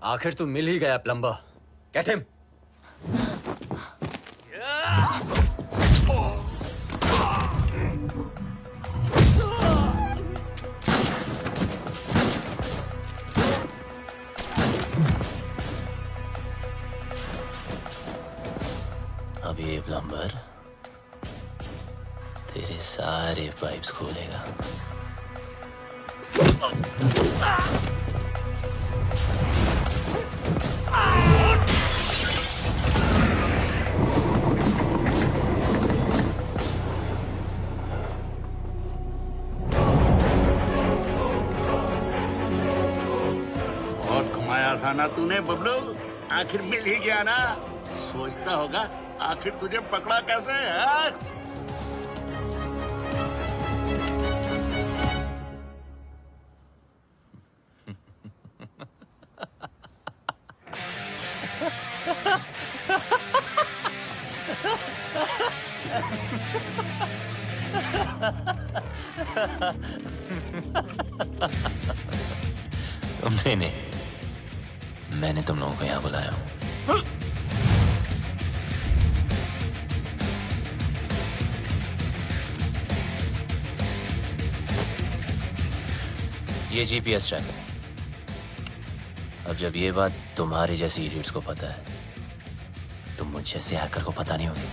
आखिर तू मिल ही गया प्लम्बर। Get him. अब ये प्लम्बर तेरे सारे पाइप्स खोलेगा। बहुत घुमाया था ना तूने बबलू, आखिर मिल ही गया ना। सोचता होगा आखिर तुझे पकड़ा कैसे है? तुमने नहीं, मैंने तुम लोगों को यहाँ बुलाया हूँ। ये जीपीएस ट्रैकर है। अब जब ये बात तुम्हारे जैसे इडियट्स को पता है तो मुझ जैसे हैकर को पता नहीं होगी।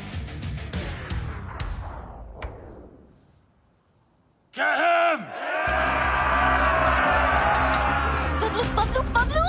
Bablu Bablu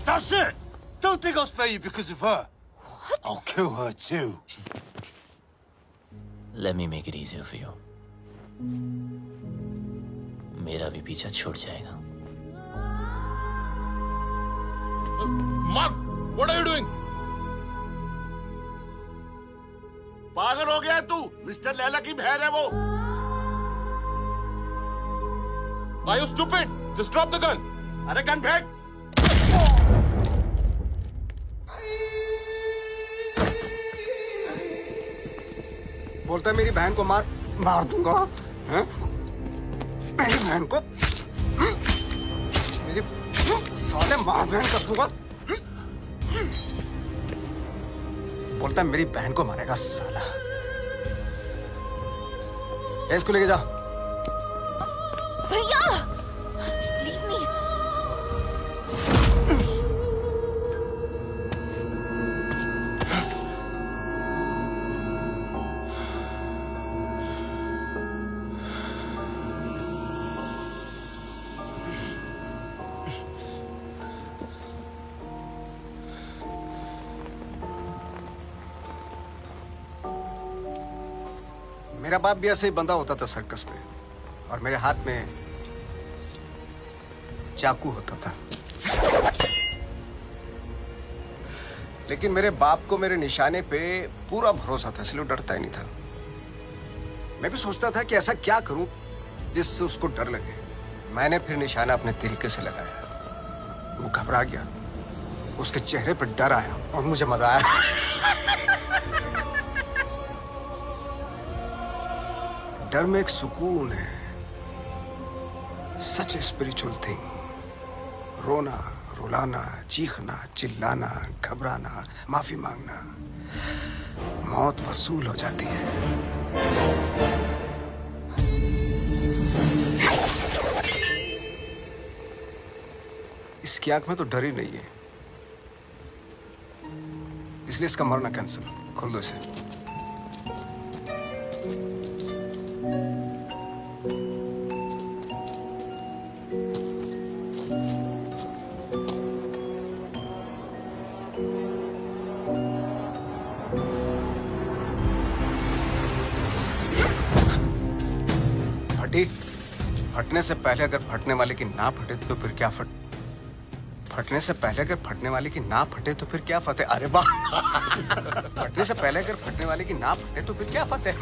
That's it! Don't think I'll spare you because of her. What? I'll kill her too. Let me make it easier for you. मेरा भी पीछा छूट जाएगा। Mark, what are you doing? पागल हो गया तू? मिस्टर लैला की बहन है वो। Are you stupid? Just drop the gun. अरे गन फेंक। बोलता है मेरी बहन को मार दूंगा। हैं? मेरी बहन को मेरी साले मार बहन कर दूंगा। बोलता है मेरी बहन को मारेगा साला। इसको लेके जा। भैया just leave me. मेरा बाप भी ऐसे ही बंधा होता था सर्कस में, और मेरे हाथ में चाकू होता था। लेकिन मेरे बाप को मेरे निशाने पे पूरा भरोसा था, इसलिए डरता ही नहीं था। मैं भी सोचता था कि ऐसा क्या करूं जिससे उसको डर लगे। मैंने फिर निशाना अपने तरीके से लगाया। वो घबरा गया, उसके चेहरे पर डर आया और मुझे मजा आया। डर में एक सुकून है, सच स्पिरिचुअल थिंग। रोना, रुलाना, चीखना, चिल्लाना, घबराना, माफी मांगना, मौत वसूल हो जाती है। इसकी आंख में तो डर ही नहीं है, इसलिए इसका मरना कैंसिल। खोल दो इसे। फटी? फटने से पहले अगर फटने वाले की ना फटे तो फिर क्या फटने से पहले अगर फटने वाले की ना फटे तो फिर क्या फतेह? अरे वाह! फटने से पहले अगर फटने वाले की ना फटे तो फिर क्या फतेह?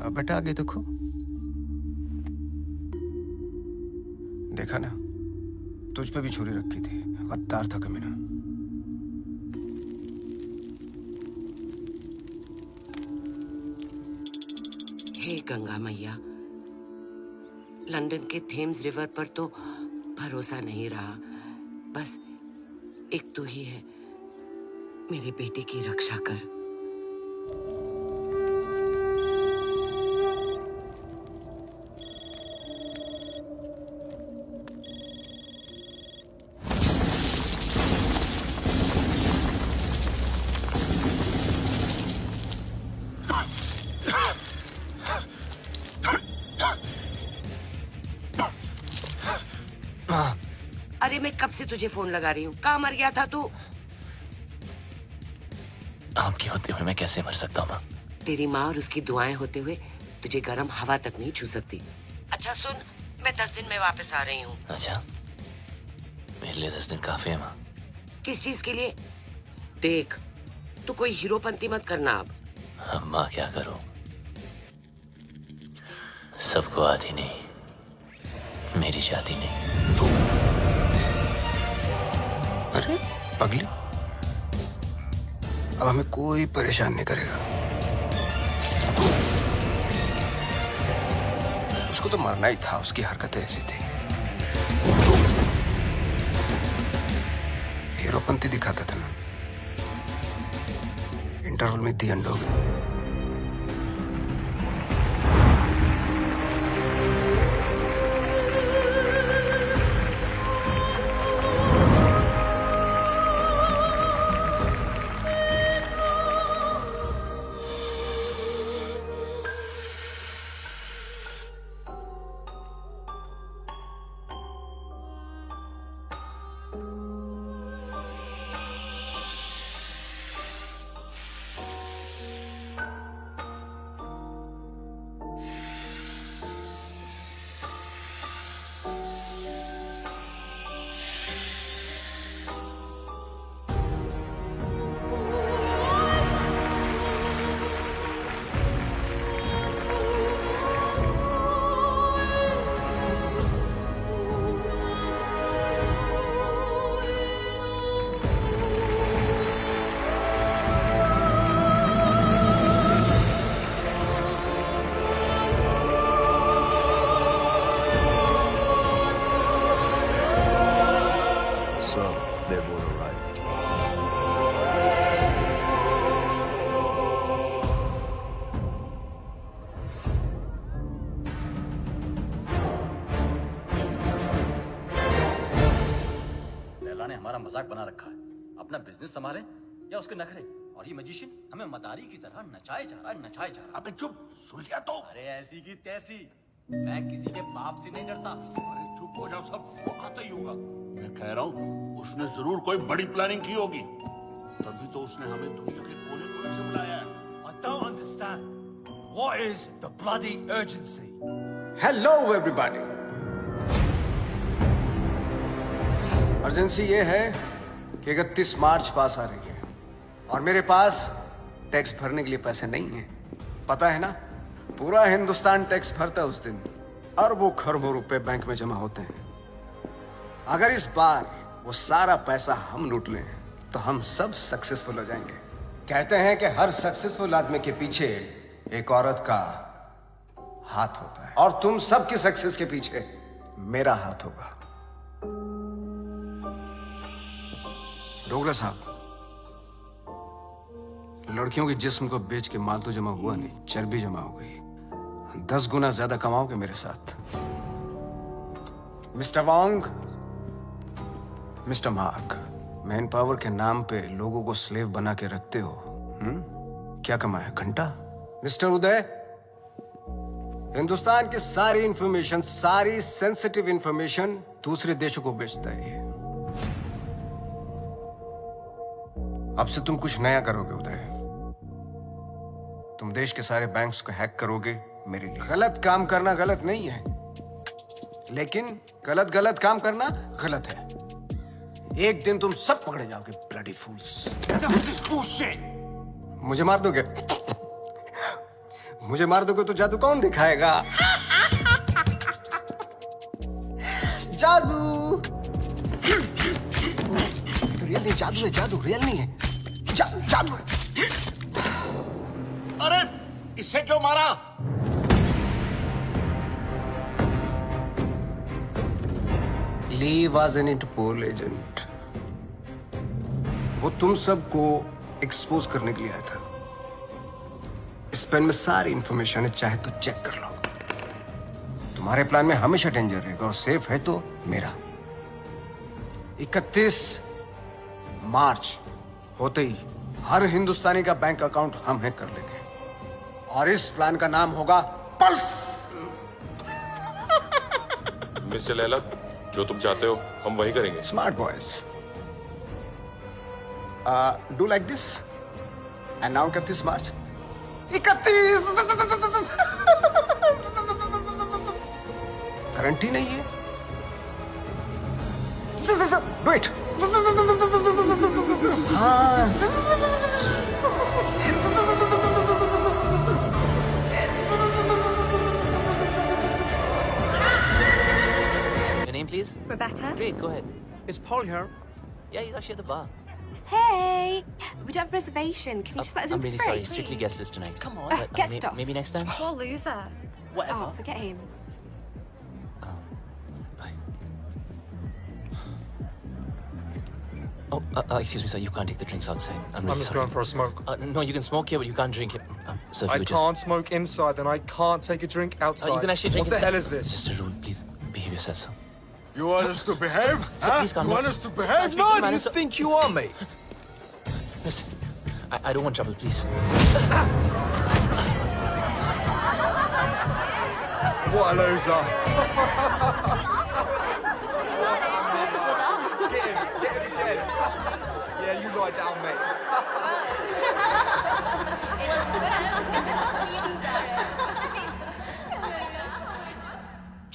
बेटा आगे देखो, देखा ना, तुझ पे भी छुरी रखी थी। गद्दार था कमीना। हे गंगा मैया, लंदन के थेम्स रिवर पर तो भरोसा नहीं रहा। बस एक तू ही है, मेरे बेटे की रक्षा कर। अरे मैं कब से तुझे फोन लगा रही हूँ, कहाँ मर गया था तू? आपके होते हुए मैं कैसे मर सकता हूँ माँ? तेरी माँ और उसकी दुआएं होते हुए तुझे गर्म हवा तक नहीं छू सकती। अच्छा सुन, मैं 10 दिन में वापस आ रही हूँ। अच्छा, मेरे लिए 10 दिन काफी है माँ। किस चीज के लिए? देख, तू कोई हीरोपंती मत करना अब माँ क्या करूं? सबको आती नहीं, मेरी जाती नहीं। अरे पगली, अब हमें कोई परेशान नहीं करेगा। उसको तो मरना ही था, उसकी हरकतें ऐसी थी। हीरोपंती दिखाता था ना, इंटरवल में दी अंडो। So, they've all arrived. Laila ने हमारा मजाक बना रखा है। अपना बिजनेस संभाले या उसके नखरे। और ये मैजिशियन हमें मदारी की तरह नचाए जा रहा है, नचाए जा रहा है। अबे चुप, सुन लिया तो। अरे ऐसी की तैसी, मैं किसी के बाप से नहीं डरता। अरे चुप हो जाओ सब, वो आता ही होगा। मैं कह रहा हूँ उसने जरूर कोई बड़ी प्लानिंग की होगी, तभी तो उसने हमें दुनिया के कोने कोने से बुलाया है। I don't understand. What is the bloody urgency? Hello everybody. Urgency ये है कि 31 मार्च पास आ रही है और मेरे पास टैक्स भरने के लिए पैसे नहीं है। पता है ना, पूरा हिंदुस्तान टैक्स भरता है उस दिन। अरबों खरबों रुपए बैंक में जमा होते हैं। अगर इस बार वो सारा पैसा हम लूट लें तो हम सब सक्सेसफुल हो जाएंगे। कहते हैं कि हर सक्सेसफुल आदमी के पीछे एक औरत का हाथ होता है और तुम सबकी सक्सेस के पीछे मेरा हाथ होगा। डोगला साहब, लड़कियों के जिस्म को बेच के माल तो जमा हुआ नहीं, चर्बी जमा हो गई। 10 गुना ज्यादा कमाओगे मेरे साथ। Mister Wong, mister mark, man power के नाम पे लोगों को स्लेव बना के रखते हो। क्या कमाया? घंटा। मिस्टर उदय, हिंदुस्तान की सारी इंफॉर्मेशन, सारी सेंसिटिव इंफॉर्मेशन दूसरे देशों को बेचता है ये। अब से तुम कुछ नया करोगे उदय। तुम देश के सारे बैंक्स को हैक करोगे मेरे लिए। गलत काम करना गलत नहीं है, लेकिन गलत काम करना गलत है। एक दिन तुम सब पकड़े जाओगे, ब्लडी फूल्स। मुझे मार दोगे? मुझे मार दोगे तो जादू कौन दिखाएगा? जादू रियल नहीं, जादू है, जादू रियल नहीं है, जादू है। अरे इससे क्यों मारा? ली वॉज एन इंटरपोल एजेंट। वो तुम सबको एक्सपोज करने के लिए आया था। इस पेन में सारी इंफॉर्मेशन है, चाहे तो चेक कर लो। तुम्हारे प्लान में हमेशा डेंजर रहेगा और सेफ है तो मेरा। 31 मार्च होते ही हर हिंदुस्तानी का बैंक अकाउंट हम हैक कर लेंगे और इस प्लान का नाम होगा पल्स। मिस्टर लैला, जो तुम चाहते हो हम वही करेंगे। Smart boys, do like this and now 31 March. 31 guarantee नहीं है। Do it. Your name, please? Rebecca. Great, go ahead. Is Paul here? Yeah, he's actually at the bar. Hey, we don't have a reservation. Can you just let us in I'm really for free, sorry. Strictly please? guest list tonight. Come on. Get stuff. Maybe next time. Poor loser. Whatever. Oh, forget him. Bye. Oh, excuse me, sir. You can't take the drinks outside. I'm really I'm just sorry. going for a smoke. No, you can smoke here, but you can't drink it. Sir, if I you just... can't smoke inside, then I can't take a drink outside. You can actually drink What the inside. hell is this? Just a rule. Please behave yourself, sir. You want us to behave? Sir, please calm You down. want us to Sir, behave? speak to No, the do you manager. think you are, mate? Listen, I don't want trouble, please. What a loser. What's up with that? Get him again. Yeah, you lie down, mate.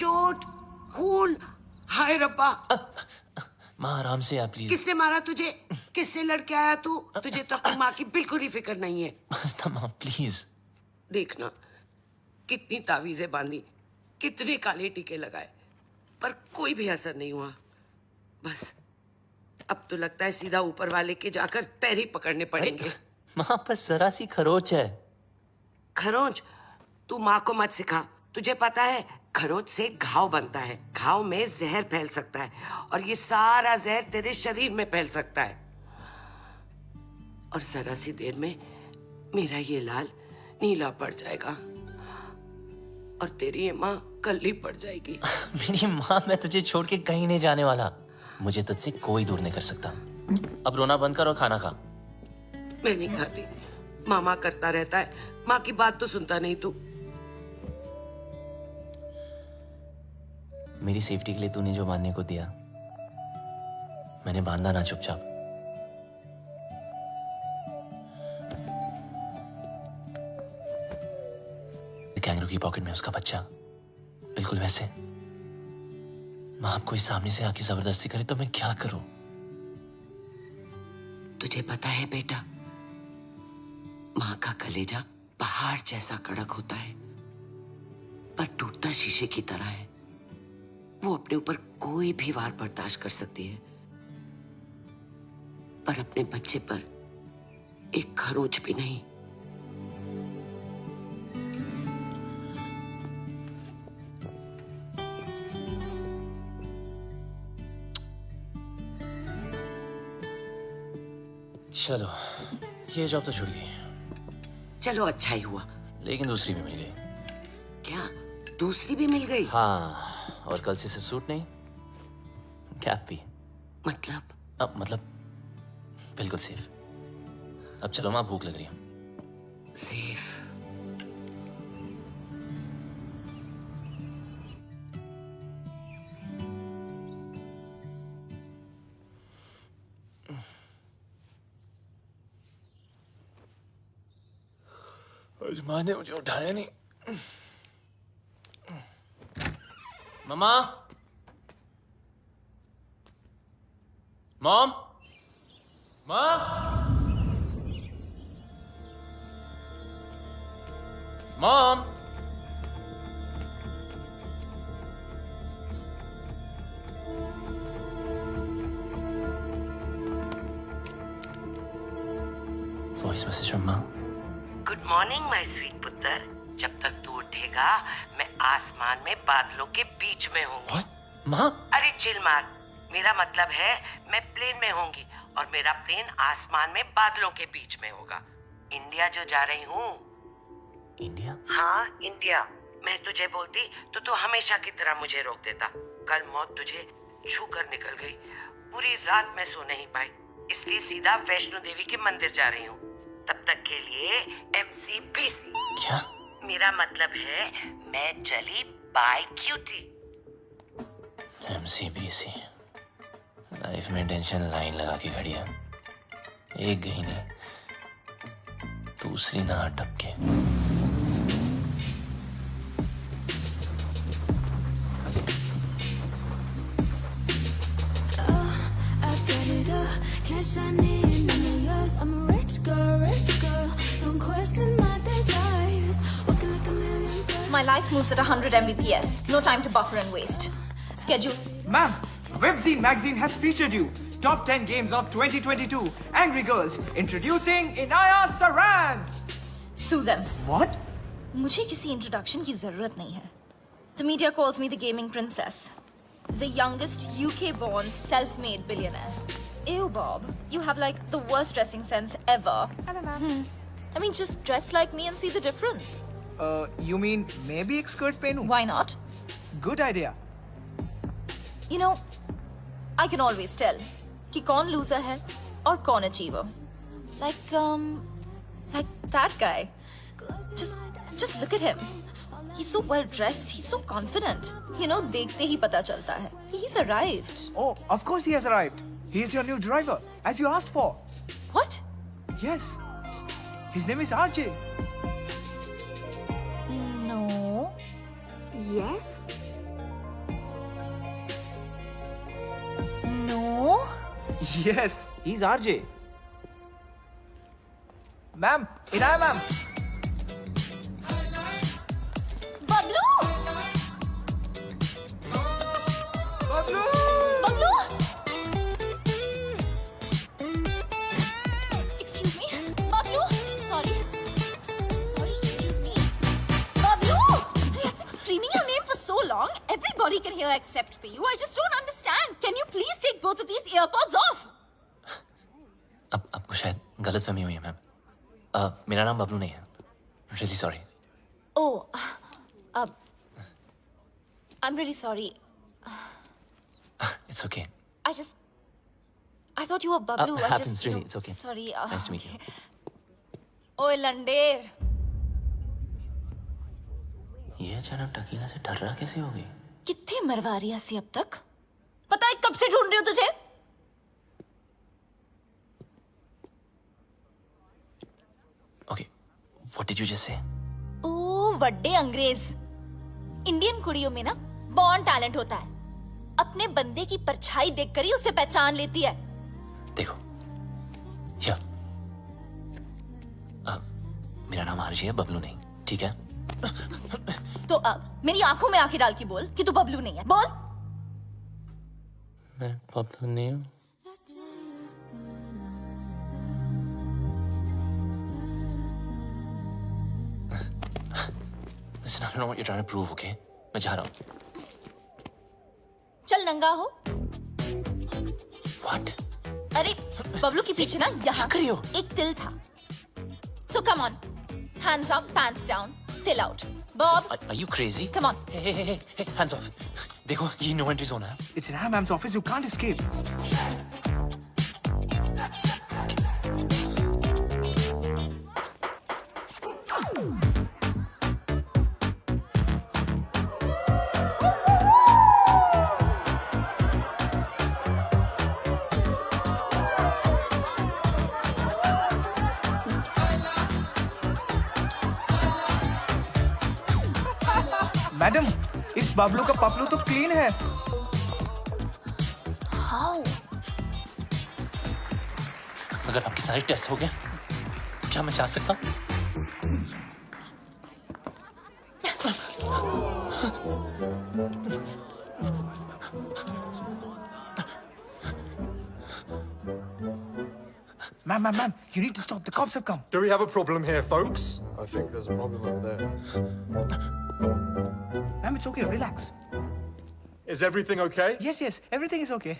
चोट, खून, हाय रब्बा। माँ आराम से आप please. किसने मारा तुझे? किससे लड़के आया तू? तुझे तो अपनी माँ की बिल्कुल ही फिक्र नहीं है। बस माँ प्लीज। देखना, कितनी तावीजें बांधी, कितने काले टीके लगाए, पर कोई भी असर नहीं हुआ। बस अब तो लगता है सीधा ऊपर वाले के जाकर पैर ही पकड़ने पड़ेंगे। माँ बस जरा सी खरोच है। खरोंच? तू माँ को मत सिखा। तुझे पता है खरोच से घाव बनता है, घाव में जहर फैल सकता है और ये सारा जहर तेरे शरीर में फैल सकता है और जरा सी देर में मेरा ये लाल नीला पड़ जाएगा और तेरी ये माँ कल्ली पड़ जाएगी। मेरी माँ, मैं तुझे छोड़ के कहीं नहीं जाने वाला। मुझे तुझसे कोई दूर नहीं कर सकता। अब रोना बंद कर और खाना खा। मैं नहीं खाती। मामा करता रहता है, माँ की बात तो सुनता नहीं तू। मेरी सेफ्टी के लिए तूने जो बांधने को दिया, मैंने बांधा ना चुपचाप। कैंगरू की पॉकेट में उसका बच्चा, बिल्कुल वैसे। माँ आप कोई सामने से आके जबरदस्ती करे तो मैं क्या करूं? तुझे पता है बेटा, माँ का कलेजा पहाड़ जैसा कड़क होता है, पर टूटता शीशे की तरह है। वो अपने ऊपर कोई भी वार बर्दाश्त कर सकती है, पर अपने बच्चे पर एक खरोंच भी नहीं। चलो, ये जॉब तो छूट गई, चलो अच्छा ही हुआ। लेकिन दूसरी भी मिल गई। क्या दूसरी भी मिल गई? हाँ, और कल से सिर्फ सूट नहीं, कैप भी। मतलब? अब मतलब बिल्कुल सेफ। अब चलो माँ, भूख लग रही है। सेफ? आज माँ ने मुझे उठाया नहीं। मम्मा, mom, mom, mom. Voice message from माँ। गुड मॉर्निंग माय स्वीट पुत्र। जब तक तू उठेगा मैं आसमान में बादलों के बीच में हूँ। माँ? अरे चिल मार, मेरा मतलब है मैं प्लेन में होंगी और मेरा प्लेन आसमान में बादलों के बीच में होगा। इंडिया जो जा रही हूँ। इंडिया? हाँ इंडिया। मैं तुझे बोलती तो तू हमेशा की तरह मुझे रोक देता। कल मौत तुझे छू कर निकल गई। पूरी रात मैं सो नहीं पाई, इसलिए सीधा वैष्णो देवी के मंदिर जा रही हूँ। तब तक के लिए MCBC। क्या? मेरा मतलब है मैं चली बाय क्यूटी। MCBC। लाइफ में टेंशन लाइन लगा के खड़ी है। एक गई नहीं, दूसरी ना अटक के। My life moves at 100 Mbps. No time to buffer and waste. Schedule. Ma'am, Webzine magazine has featured you. Top 10 games of 2022. Angry Girls. Introducing Inaya Saran. Sue them. What? मुझे किसी इंट्रोडक्शन की जरूरत नहीं है. The media calls me the gaming princess. The youngest UK-born self-made billionaire. Ew, Bob. You have like the worst dressing sense ever. Hello, ma'am. I mean, just dress like me and see the difference. You mean maybe एक skirt पहनूं? Why not? Good idea. You know, I can always tell कि कौन loser है और कौन achiever. Like that guy. Just look at him. He's so well dressed. He's so confident. You know, देखते ही पता चलता है कि he's arrived. Oh, of course he has arrived. He is your new driver, as you asked for. What? Yes. His name is RJ. No. Yes? No. Yes, he's RJ. Ma'am, Inaya ma'am. Bablu! Bablu! Bablu! Excuse me. Bablu! Sorry. Excuse me. Bablu! I've been screaming your name for so long. Everybody can hear except for you. I just don't understand. Can you please take both of these earpods off? अब आपको शायद गलतफहमी हुई है ma'am. मेरा नाम बबलू नहीं है। Really sorry. Oh, I'm really sorry. It's okay. I thought you were Bablu. I happens, just, really. It's okay. Sorry. Nice to meet you. ओए लंडेर. ये अचानक टकीला से डर रहा कैसे हो गई? कितने मरवा रही है अब तक? पता है कब से ढूंढ रही हूँ तुझे? Okay, what did you just say? ओ वड्डे अंग्रेज. इंडियन कुड़ियों में ना बॉर्न टैलेंट होता है, अपने बंदे की परछाई देखकर ही उसे पहचान लेती है। देखो या मेरा नाम आरजे है, बबलू नहीं, ठीक है? तो अब मेरी आंखों में आंखें डाल के बोल कि तू बबलू नहीं है। बोल। मैं बबलू नहीं हूँ। Listen, I don't know what you're trying to prove, okay? मैं जा रहा हूँ। चल नंगा हो। What? अरे बबलू के पीछे ना यहाँ कर रही हो? एक तिल था। So come on, hands up, pants down, till out. Bob, Are you crazy? come on. Hey, hands off. देखो ये no entry zone है। It's in Hammam's office. You can't escape. Madam, इस बबलू का पपलू तो क्लीन है। How? अगर आपके सारे टेस्ट हो गए, क्या मैं जा सकता हूँ? Ma'am, you need to stop. The cops have come. Do we have a problem here, folks? I think there's a problem over there. Ma'am, it's okay. Relax. Is everything okay? Yes, everything is okay.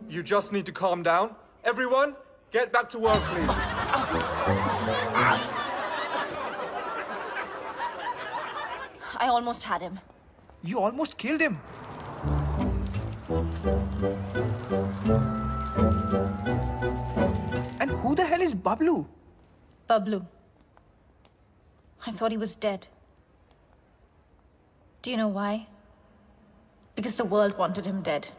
You just need to calm down. Everyone, get back to work, please. I almost had him. You almost killed him. And who the hell is Bablu? Bablu. I thought he was dead. Do you know why? Because the world wanted him dead.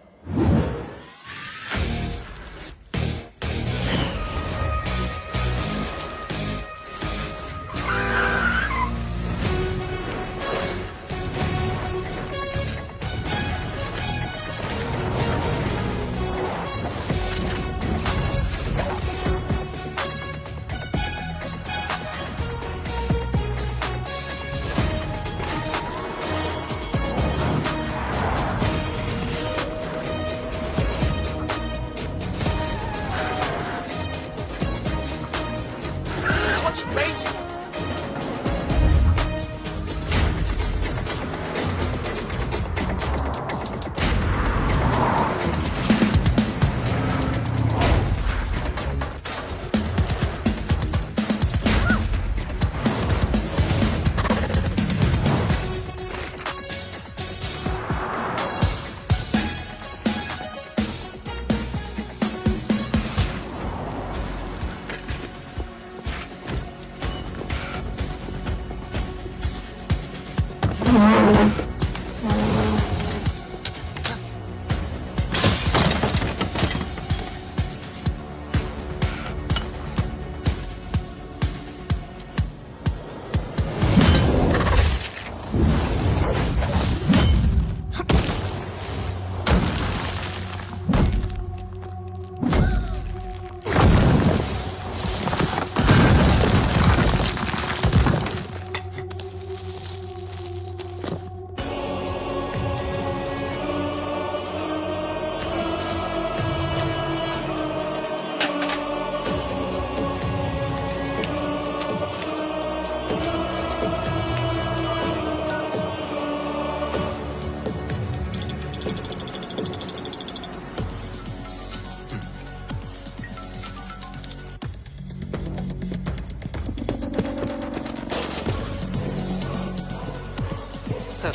Sir.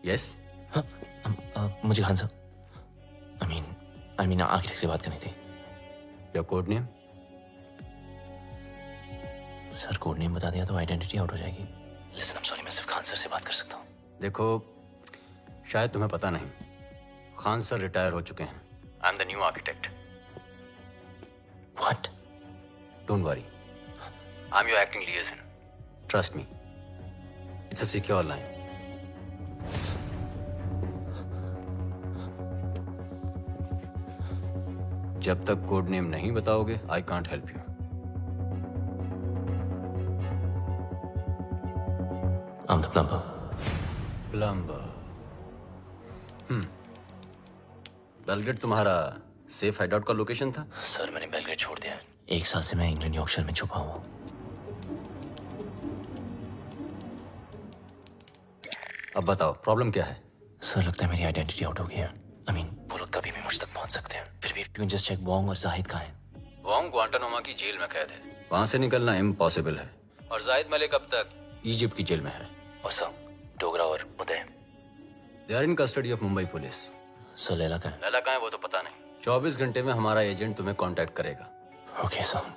Yes मुझे खान साहब I mean architect से बात करनी थी। Your code name? Sir code name बता दिया तो identity out हो जाएगी। लिसन, आई एम सॉरी, मैं सिर्फ खान सर से बात कर सकता हूँ। देखो, शायद तुम्हें पता नहीं, खान सर रिटायर हो चुके हैं। I am the new architect. What? Don't worry, I am your acting लिएजन। Trust me, it's a secure line. जब तक कोड नेम नहीं बताओगे, I can't help you. I am the plumber. Plumber. Belgrade तुम्हारा safe hideout का location था? Sir मैंने Belgrade छोड़ दिया है। 1 साल से मैं इंग्लैंड यॉर्कशायर में छुपा हुआ हूँ। अब बताओ प्रॉब्लम क्या है? सर लगता है मेरी आइडेंटिटी आउट हो गई है। आई मीन वो लोग कभी भी मुझ तक पहुंच सकते हैं। फिर भी क्यों जस्ट चेक वोंग और जाहिद कहाँ हैं? वोंग ग्वांटानामो की जेल में कैद है, वहां से निकलना इम्पॉसिबल है। और जाहिद मलिक अब तक इजिप्ट की जेल में है। और सर डोगरा और Uday? They are in custody of Mumbai police. Sir Laila कहाँ है? लैला कहाँ है वो तो पता नहीं। 24 घंटे में हमारा एजेंट तुम्हें कांटेक्ट करेगा। Okay sir.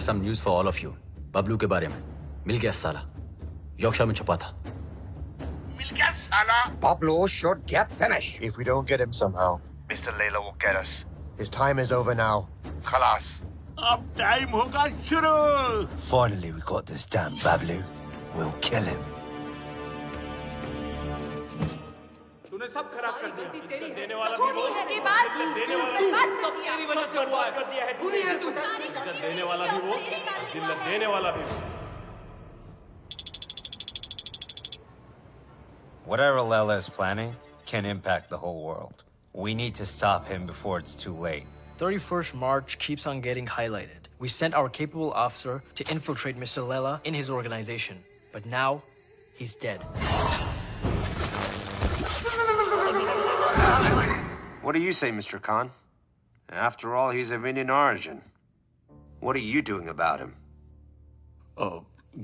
Some news for all of you. Bablu के बारे में। मिल गया साला, यॉर्कशायर में छुपा था। मिल गया साला। Pablo should get finished. If we don't get him somehow, Mr. Layla will get us. His time is over now. Khalas. अब टाइम होगा शुरू। Finally we got this damn Bablu. We'll kill him. तूने सब खराब कर दिया। देने वाला भी वो, देने वाला भी वो, देने वाला भी वो। Whatever Lela is planning can impact the whole world. We need to stop him before it's too late. 31st March keeps on getting highlighted. We sent our capable officer to infiltrate Mr. Lela in his organization, but now he's dead. What do you say, Mr. Khan? After all, he's of Indian origin. What are you doing about him?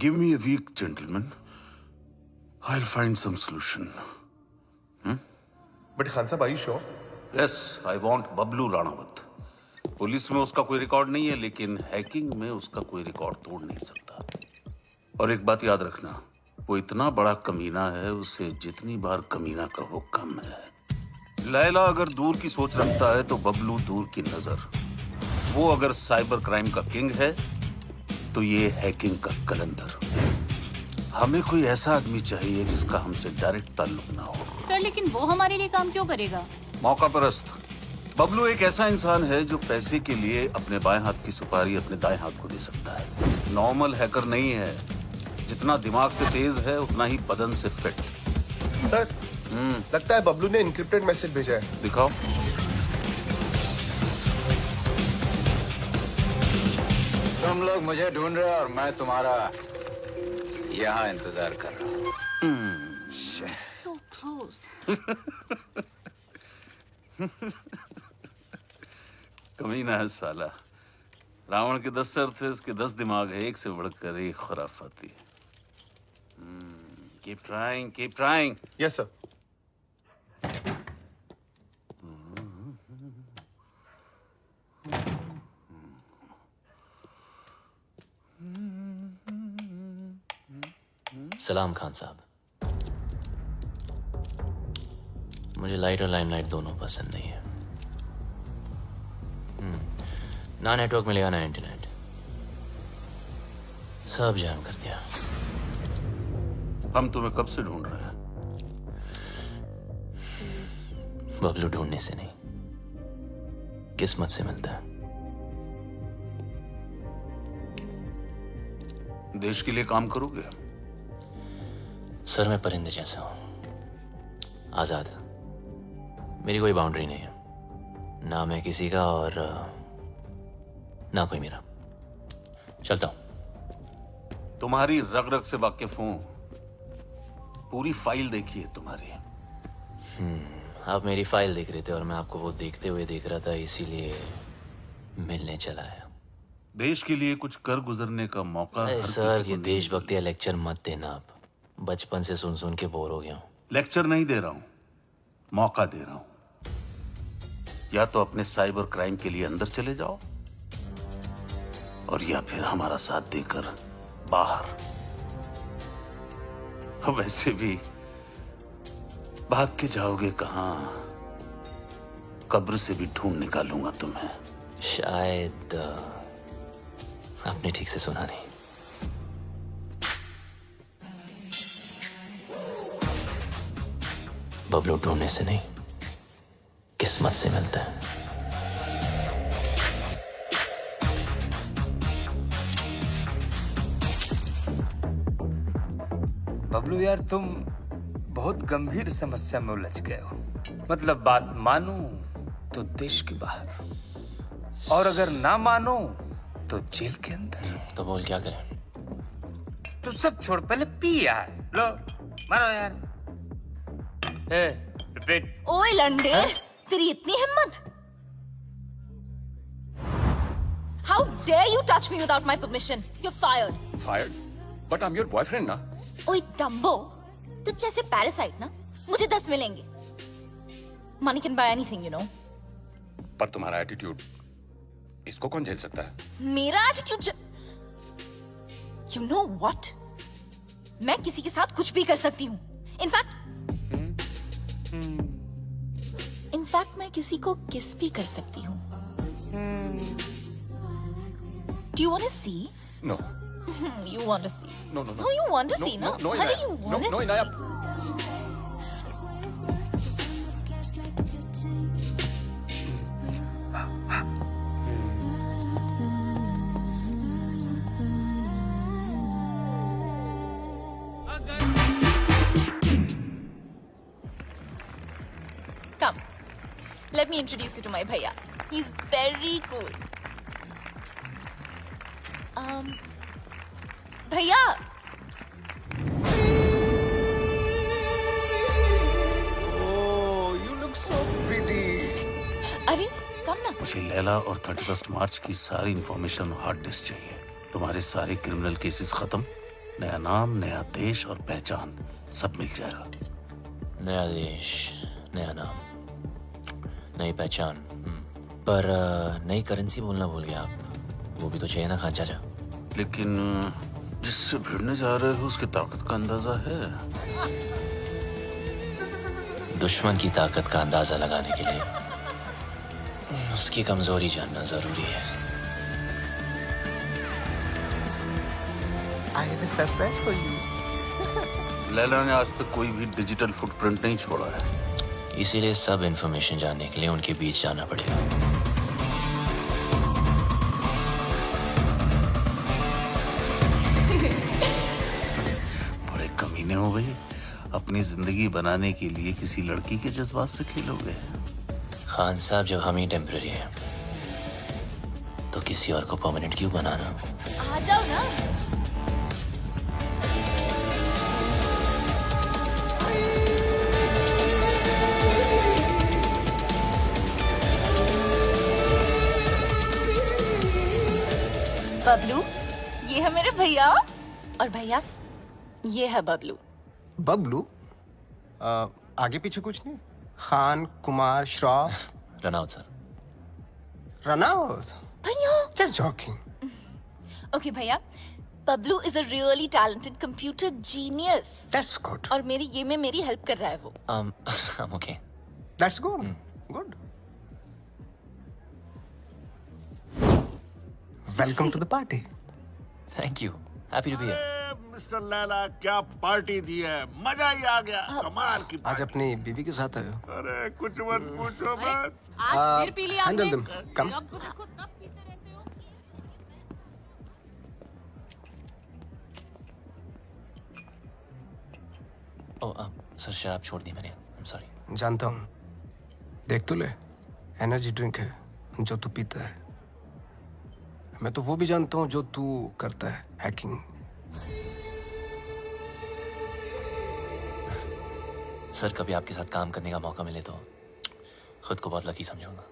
Give me a week, gentlemen. I'll find some solution. But Khan साहब, are you sure? Yes, I want Bablu Ranawat. Police में उसका कोई record नहीं है, लेकिन hacking में उसका कोई रिकॉर्ड तोड़ नहीं सकता। और एक बात याद रखना, वो इतना बड़ा कमीना है, उसे जितनी बार कमीना कहो कम है। लैला अगर दूर की सोच रखता है तो बबलू दूर की नजर। वो अगर साइबर क्राइम का किंग है तो ये हैकिंग का कलंदर। हमें कोई ऐसा आदमी चाहिए जिसका हमसे डायरेक्ट ताल्लुक ना हो। सर लेकिन वो हमारे लिए काम क्यों करेगा? मौका परस्त। बबलू एक ऐसा इंसान है जो पैसे के लिए अपने बाएं हाथ की सुपारी अपने दाएं हाथ को दे सकता है। नॉर्मल हैकर नहीं है, जितना दिमाग से तेज है उतना ही बदन से फिट। सर, लगता है बबलू ने इनक्रिप्टेड मैसेज भेजा है। दिखाओ। तुम लोग मुझे ढूंढ रहे हो और मैं तुम्हारा यहाँ इंतजार कर रहा हूँ। So close. कमीना है साला। रावण के 10 सर थे, इसके 10 दिमाग है, एक से बढ़कर एक खुराफाती। Keep trying, keep trying. Yes, sir. सलाम खान साहब। मुझे लाइट और लाइमलाइट दोनों पसंद नहीं है। ना नेटवर्क मिलेगा ना इंटरनेट, सब जैम कर दिया। हम तुम्हें कब से ढूंढ रहे हैं? बबलू ढूंढने से नहीं, किस्मत से मिलता है। देश के लिए काम करोगे? सर मैं परिंदे जैसा हूं, आजाद। मेरी कोई बाउंड्री नहीं है, ना मैं किसी का और ना कोई मेरा। चलता हूं। तुम्हारी रग रग से वाकिफ हूं, पूरी फाइल देखी है तुम्हारी। आप मेरी फाइल देख रहे थे और मैं आपको वो देखते हुए देख रहा था, इसीलिए मिलने चला आया। देश के लिए कुछ कर गुजरने का मौका हर सर किसी ये को नहीं देशभक्ति या लेक्चर मत देना आप, बचपन से सुन सुन के बोर हो गया हूँ। लेक्चर नहीं दे रहा हूं, मौका दे रहा हूं। या तो अपने साइबर क्राइम के लिए अंदर चले जाओ और या फिर हमारा साथ देकर बाहर। वैसे भी भाग के जाओगे कहां, कब्र से भी ढूंढ निकालूंगा तुम्हें। शायद आपने ठीक से सुना नहीं। बबलू ढूंढने से नहीं, किस्मत से मिलता है। बबलू यार, तुम बहुत गंभीर समस्या में उलझ गए हो। मतलब बात मानो तो देश के बाहर, और अगर ना मानो तो जेल के अंदर। तो बोल क्या करें? तू सब छोड़, पहले पी यार। लो मारो यार। रिपीट। ओए लंडे, तेरी इतनी हिम्मत? How dare you touch me without my permission? You're fired. Fired? But I'm your boyfriend, ना? ओए डम्बो, तुझ जैसे पैरासाइट ना मुझे 10 मिलेंगे। Money can buy anything, you know. पर तुम्हारा एटीट्यूड, इसको कौन झेल सकता है? मेरा एटीट्यूड You know what? मैं किसी के साथ कुछ भी कर सकती हूँ। इनफैक्ट मैं किसी को किस भी कर सकती हूँ। Do you want to see? No. You want to see? No. No, you want to see, No, no? no, Hurry, Inaya. you want to No, see? Inaya. Come, let me introduce you to my bhaiya. He's very cool. Bhaiya. Oh, you look so pretty. अरे कम ना। मुझे लैला और 31 मार्च की सारी information hard disk चाहिए। तुम्हारे सारे criminal cases खत्म, नया नाम, नया देश और पहचान सब मिल जाएगा। नया देश, नया नाम, नई पहचान। पर नई करेंसी बोलना भूल गया आप। वो भी तो चाहिए ना खान चाचा। लेकिन जिससे भिड़ने जा रहे हो उसकी ताकत का अंदाजा है? दुश्मन की ताकत का अंदाजा लगाने के लिए उसकी कमजोरी जानना जरूरी है। I have a surprise for you. Laila ने आज तक कोई भी डिजिटल फुटप्रिंट नहीं छोड़ा है, इसीलिए सब इंफॉर्मेशन जानने के लिए उनके बीच जाना पड़ेगा। बड़े कमीने हो गए। अपनी जिंदगी बनाने के लिए किसी लड़की के जज्बात से खेलोगे? खान साहब, जब हम ही टेम्पररी हैं तो किसी और को परमानेंट क्यों बनाना? आ जाओ ना। बबलू, ये है मेरे भैया, और भैया ये है बबलू। बबलू? आगे पीछे कुछ नहीं? Khan, Kumar, Shroff, run out sir. Run out? भैया Just joking. ओके भैया, Bablu is a really talented computer genius. That's good. और मेरी ये में मेरी हेल्प कर रहा है वो। I'm okay. That's good. Good. Welcome to the party. Thank you. Happy to be here. Mister Laila, क्या पार्टी दी है, मजा ही आ गया। कमाल की आज अपनी बीवी के साथ आए हो? अरे कुछ मत पूछो मत। आज फिर पी लिया Handle them. Come. जब देखो तब पीते रहते हो। सर शराब छोड़ दी मैंने, आई एम सॉरी। जानता हूँ, देख तो ले, एनर्जी ड्रिंक है जो तू पीता है। मैं तो वो भी जानता हूँ जो तू करता है, हैकिंग। सर कभी आपके साथ काम करने का मौका मिले तो खुद को बहुत लकी समझूंगा।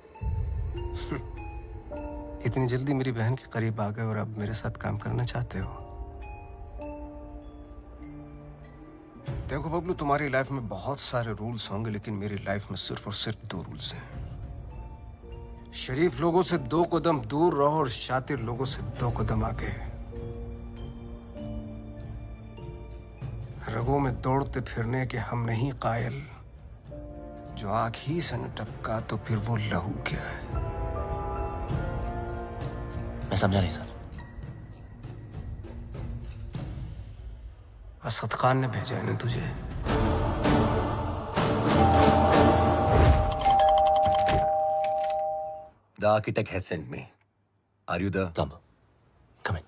इतनी जल्दी मेरी बहन के करीब आ गए और अब मेरे साथ काम करना चाहते हो? देखो बबलू, तुम्हारी लाइफ में बहुत सारे रूल्स होंगे, लेकिन मेरी लाइफ में सिर्फ और सिर्फ 2 रूल्स हैं। शरीफ लोगों से 2 कदम दूर रहो और शातिर लोगों से 2 कदम आगे। रगों में दौड़ते फिरने के हम नहीं कायल, जो आंख ही से न टपका तो फिर वो लहू क्या है? मैं समझा नहीं सर। असद खान ने भेजा है ना तुझे? The architect has sent me. Are you the plumber? Come in.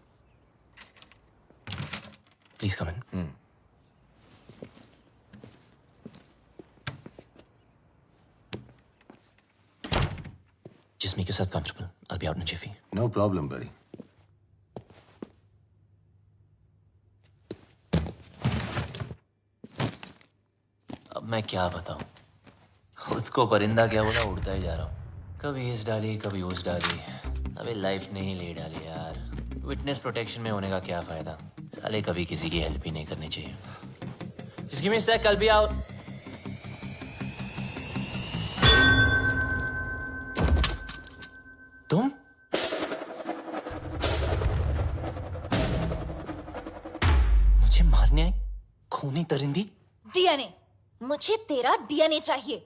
Please come in. Just make yourself comfortable. I'll be out in a jiffy. No problem, buddy. अब मैं क्या बताऊं? खुद को परिंदा क्या बोला, उड़ता ही जा रहा हूं। कभी इस डाली कभी उस डाली, अबे लाइफ ने ही ले डाली यार। विटनेस प्रोटेक्शन में होने का क्या फायदा? साले कभी किसी की हेल्प ही नहीं करनी चाहिए। Just give me a sec, I'll be out. तुम? मुझे मारने आई खूनी परिंदी? डीएनए, मुझे तेरा डीएनए चाहिए।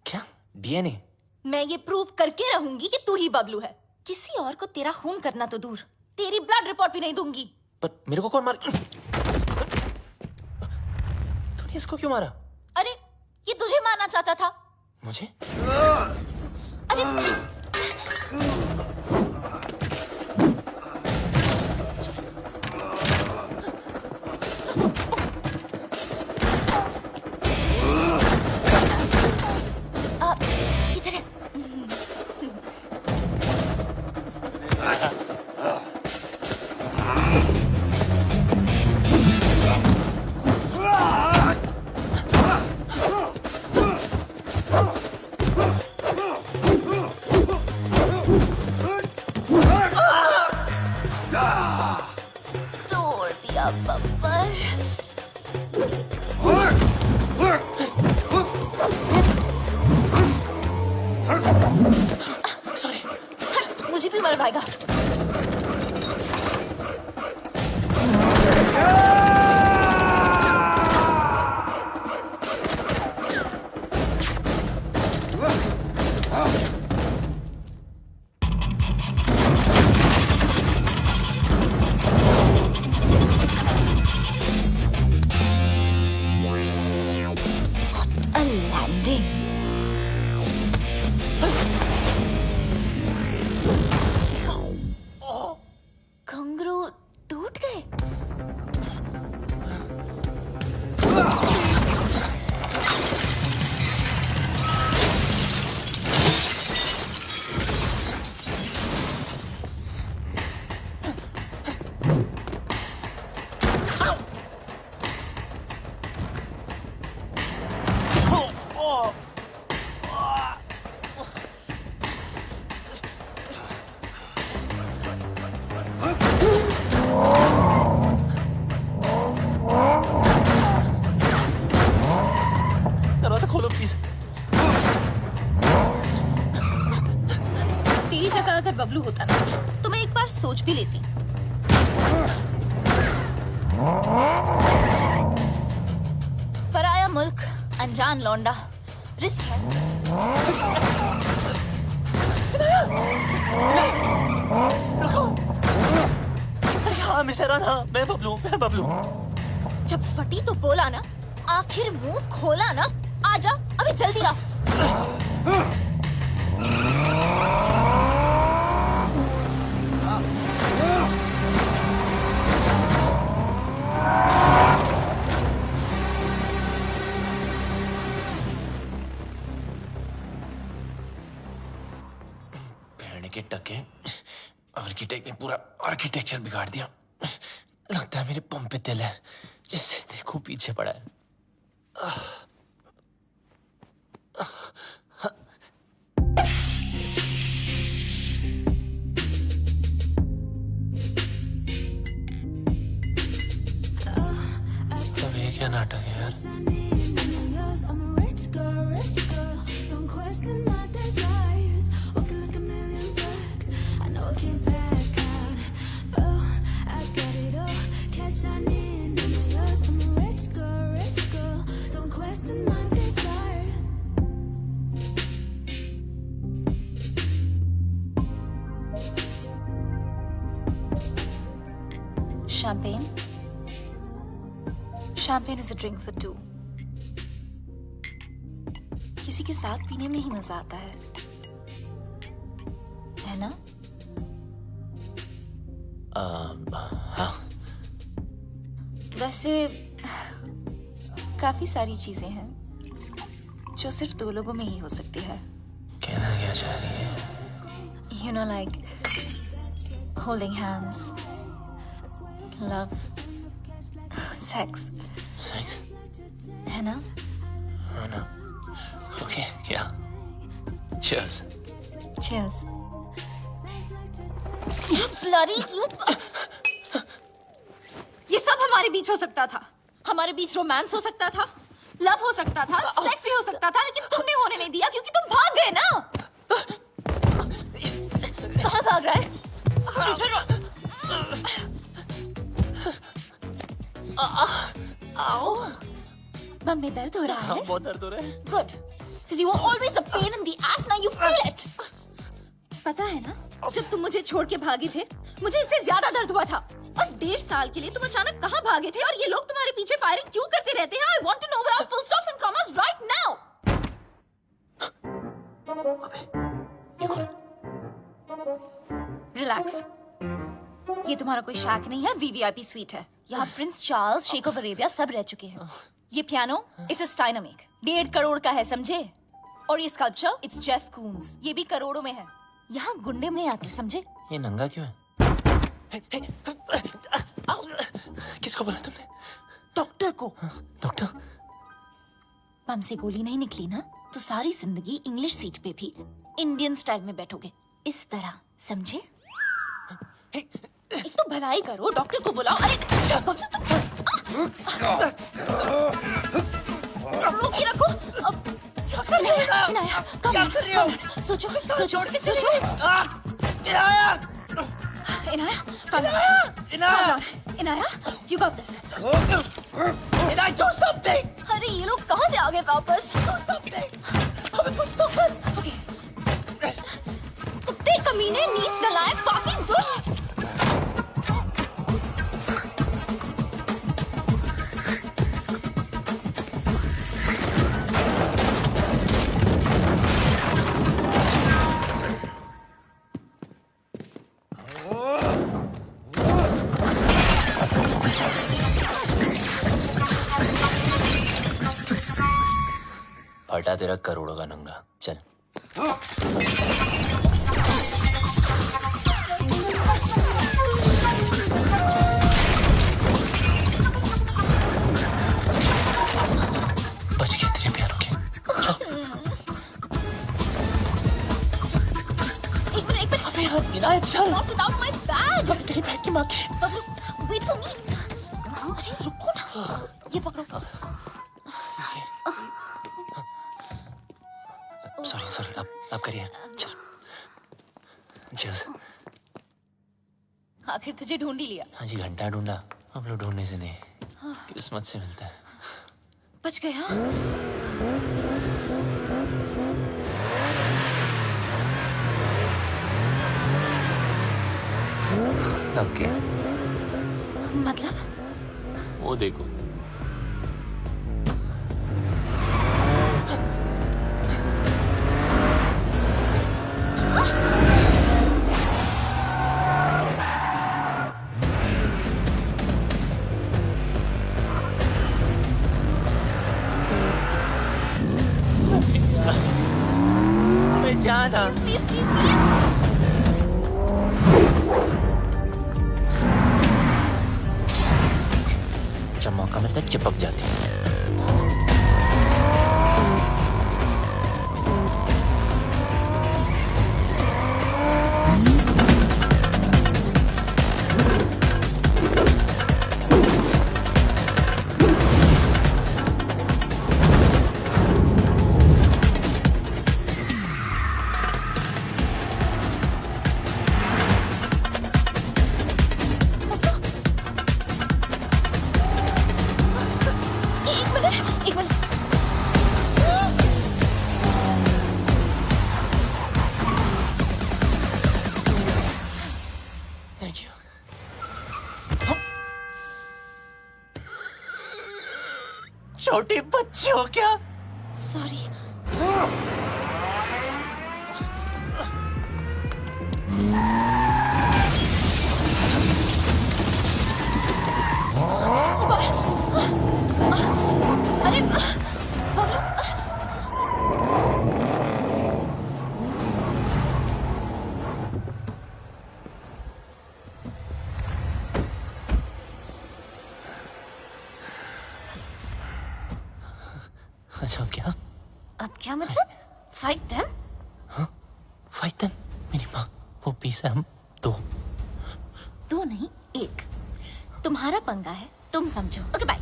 क्या डीएनए? मैं ये प्रूव करके रहूंगी कि तू ही बबलू है। किसी और को तेरा खून करना तो दूर, तेरी ब्लड रिपोर्ट भी नहीं दूंगी। पर मेरे को कौन मार? तूने इसको क्यों मारा? अरे ये तुझे मारना चाहता था। मुझे? अरे इधर है। तोड़ दिया बब्बर। सॉरी। मुझे भी मर पाएगा। What a landing. घुंघरू टूट गए। दरवाजा खोलो प्लीज। तेरी जगह अगर बबलू होता ना तो मैं एक बार सोच भी लेती। पराया मुल्क, अनजान लौंडा, रिस्क है। अरे हाँ मिसेरान, हाँ मैं बबलू, मैं बबलू। जब फटी तो बोला ना, आखिर मुंह खोला ना। आजा अबे जल्दी आ। मारने के टके आर्किटेक्ट ने पूरा आर्किटेक्चर बिगाड़ दिया। लगता है मेरे पंप पे तिल है, जिससे देखो पीछे पड़ा है। अब ये क्या नाटक है यार? Champagne? Champagne is a drink for two. किसी के साथ पीने में ही मजा आता है ना? हाँ। वैसे काफी सारी चीजें हैं जो सिर्फ दो लोगों में ही हो सकती है। कहना क्या चाह रही है? You know, like holding hands, love, sex. Sex? है ना? Oh no. Okay, yeah. Cheers. Cheers. You bloody you. ये सब हमारे बीच हो सकता था। हमारे बीच रोमांस हो सकता था, लव हो सकता था, सेक्स भी हो सकता था, लेकिन तुमने होने नहीं दिया क्योंकि तुम भाग गए ना। कहाँ भाग रहा है? बम में दर्द हो रहा है? बहुत दर्द हो रहा है। Good, because you were always a pain in the ass. Now you feel it. पता है ना, जब तुम मुझे छोड़ के भागे थे, मुझे इससे ज्यादा दर्द हुआ था। और 1.5 साल के लिए तुम अचानक कहाँ भागे थे और ये लोग तुम्हारे पीछे फायरिंग क्यों करते रहते हैं? I want to know without full stops and commas right now. ये कौन? Relax. ये तुम्हारा कोई शैक नहीं है, VVIP स्वीट है। यहाँ Prince Charles, sheikh of Arabia सब रह चुके हैं। ये piano it's a Steinway, 1.5 crore का है, समझे? और ये स्कल्पचर इट्स जेफ कून्स, ये भी करोड़ों में है। यहाँ गुंडे में आते, समझे? ये नंगा क्यों है? किसको बोला तुमने? डॉक्टर को। डॉक्टर? बम से गोली नहीं निकली ना, तो सारी जिंदगी इंग्लिश सीट पे भी इंडियन स्टाइल में बैठोगे, इस तरह, समझे? एक तो भलाई करो, डॉक्टर को बुलाओ। अरे रोक के रखो। इनाया, क्या कर रही हो? सोचो, सोचो, सोचो। Inaya, you got this. Did I do something? अरे ये लोग कहाँ से आ गए वापस? Do something. हमें कुछ तो कर। Okay. कुत्ते कमीने, नीच नलायक, पापी, दुष्ट। फटा तेरा करोड़ों का नंगा, चल। बच गया तेरे पियानो के, चल। एक मिनट। अबे यार, इनाया चल। Not without my bag. अबे तेरी बैग की माँ की। Wait for me. अरे रुको ना, ये पकड़ो। सॉरी, आप करिए, चल। Cheers. आखिर तुझे ढूंढ ही लिया। हाँ जी, घंटा ढूंढा, हम लोग ढूंढने से नहीं, किस्मत से मिलता है। बच गया। लग गया। मतलब? वो देखो। Please, please, please. मौका मिलता है चिपक जाती है। एक मिनट। Thank you. छोटी बच्ची हो क्या? सॉरी। अरे बबलू, अच्छा अब क्या? अब क्या मतलब? Fight them? Fight them? मेरी माँ वो पीस है, हम दो। दो नहीं, एक। तुम्हारा पंगा है, तुम समझो। Okay bye.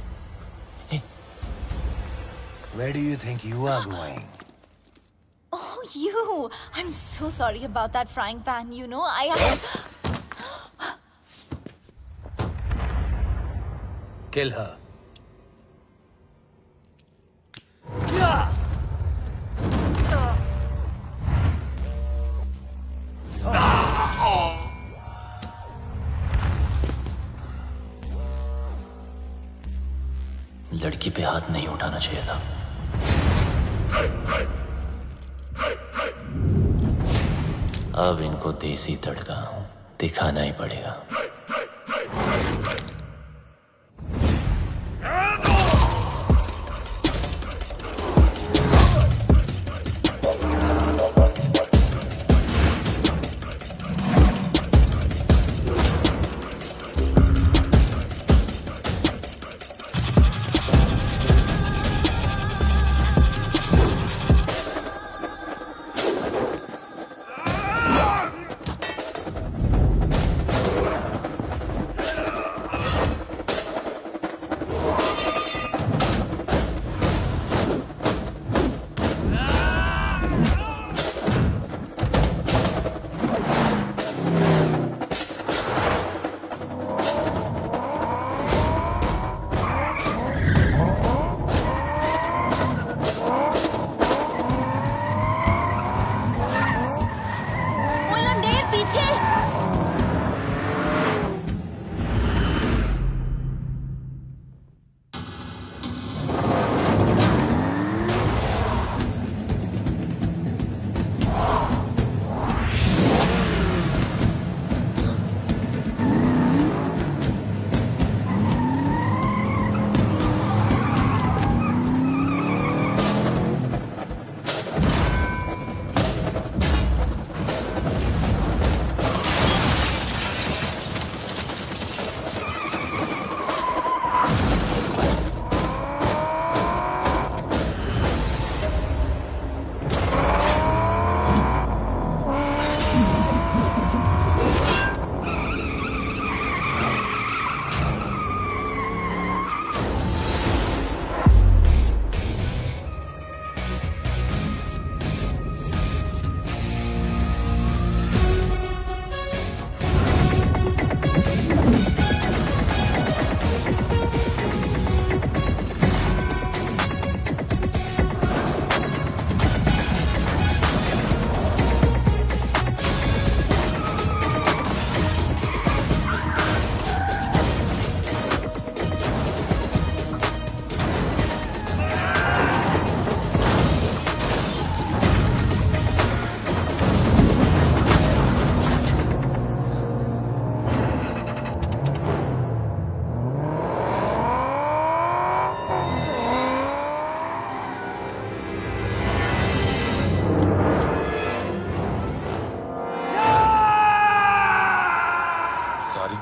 Where do you think you are going? Oh, you. I'm so sorry about that frying pan. You know, I have... Kill her. लड़की पे हाथ नहीं उठाना चाहिए था। अब इनको देसी तड़का दिखाना ही पड़ेगा।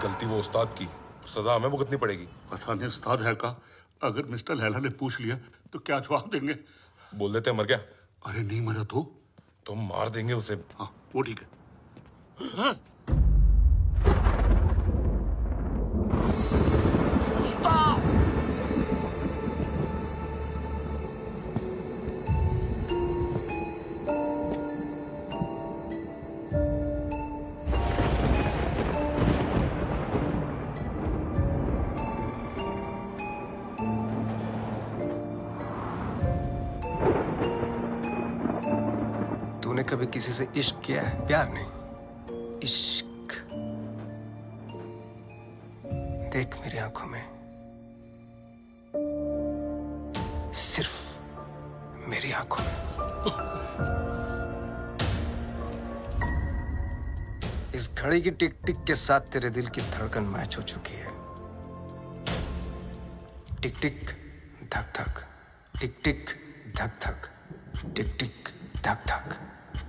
गलती वो उस्ताद की, सजा हमें भुगतनी पड़ेगी। पता नहीं उस्ताद है का अगर मिस्टर लैला ने पूछ लिया तो क्या जवाब देंगे? बोल देते मर गया। अरे नहीं मरा तो? तो मार देंगे उसे। हाँ वो ठीक है। हाँ? तूने कभी किसी से इश्क किया है? प्यार नहीं, इश्क। देख मेरी आंखों में, सिर्फ मेरी आंखों में। इस घड़ी की टिक टिक के साथ तेरे दिल की धड़कन मैच हो चुकी है। टिक टिक धक धक, टिक टिक धक धक, टिक टिक धक धक,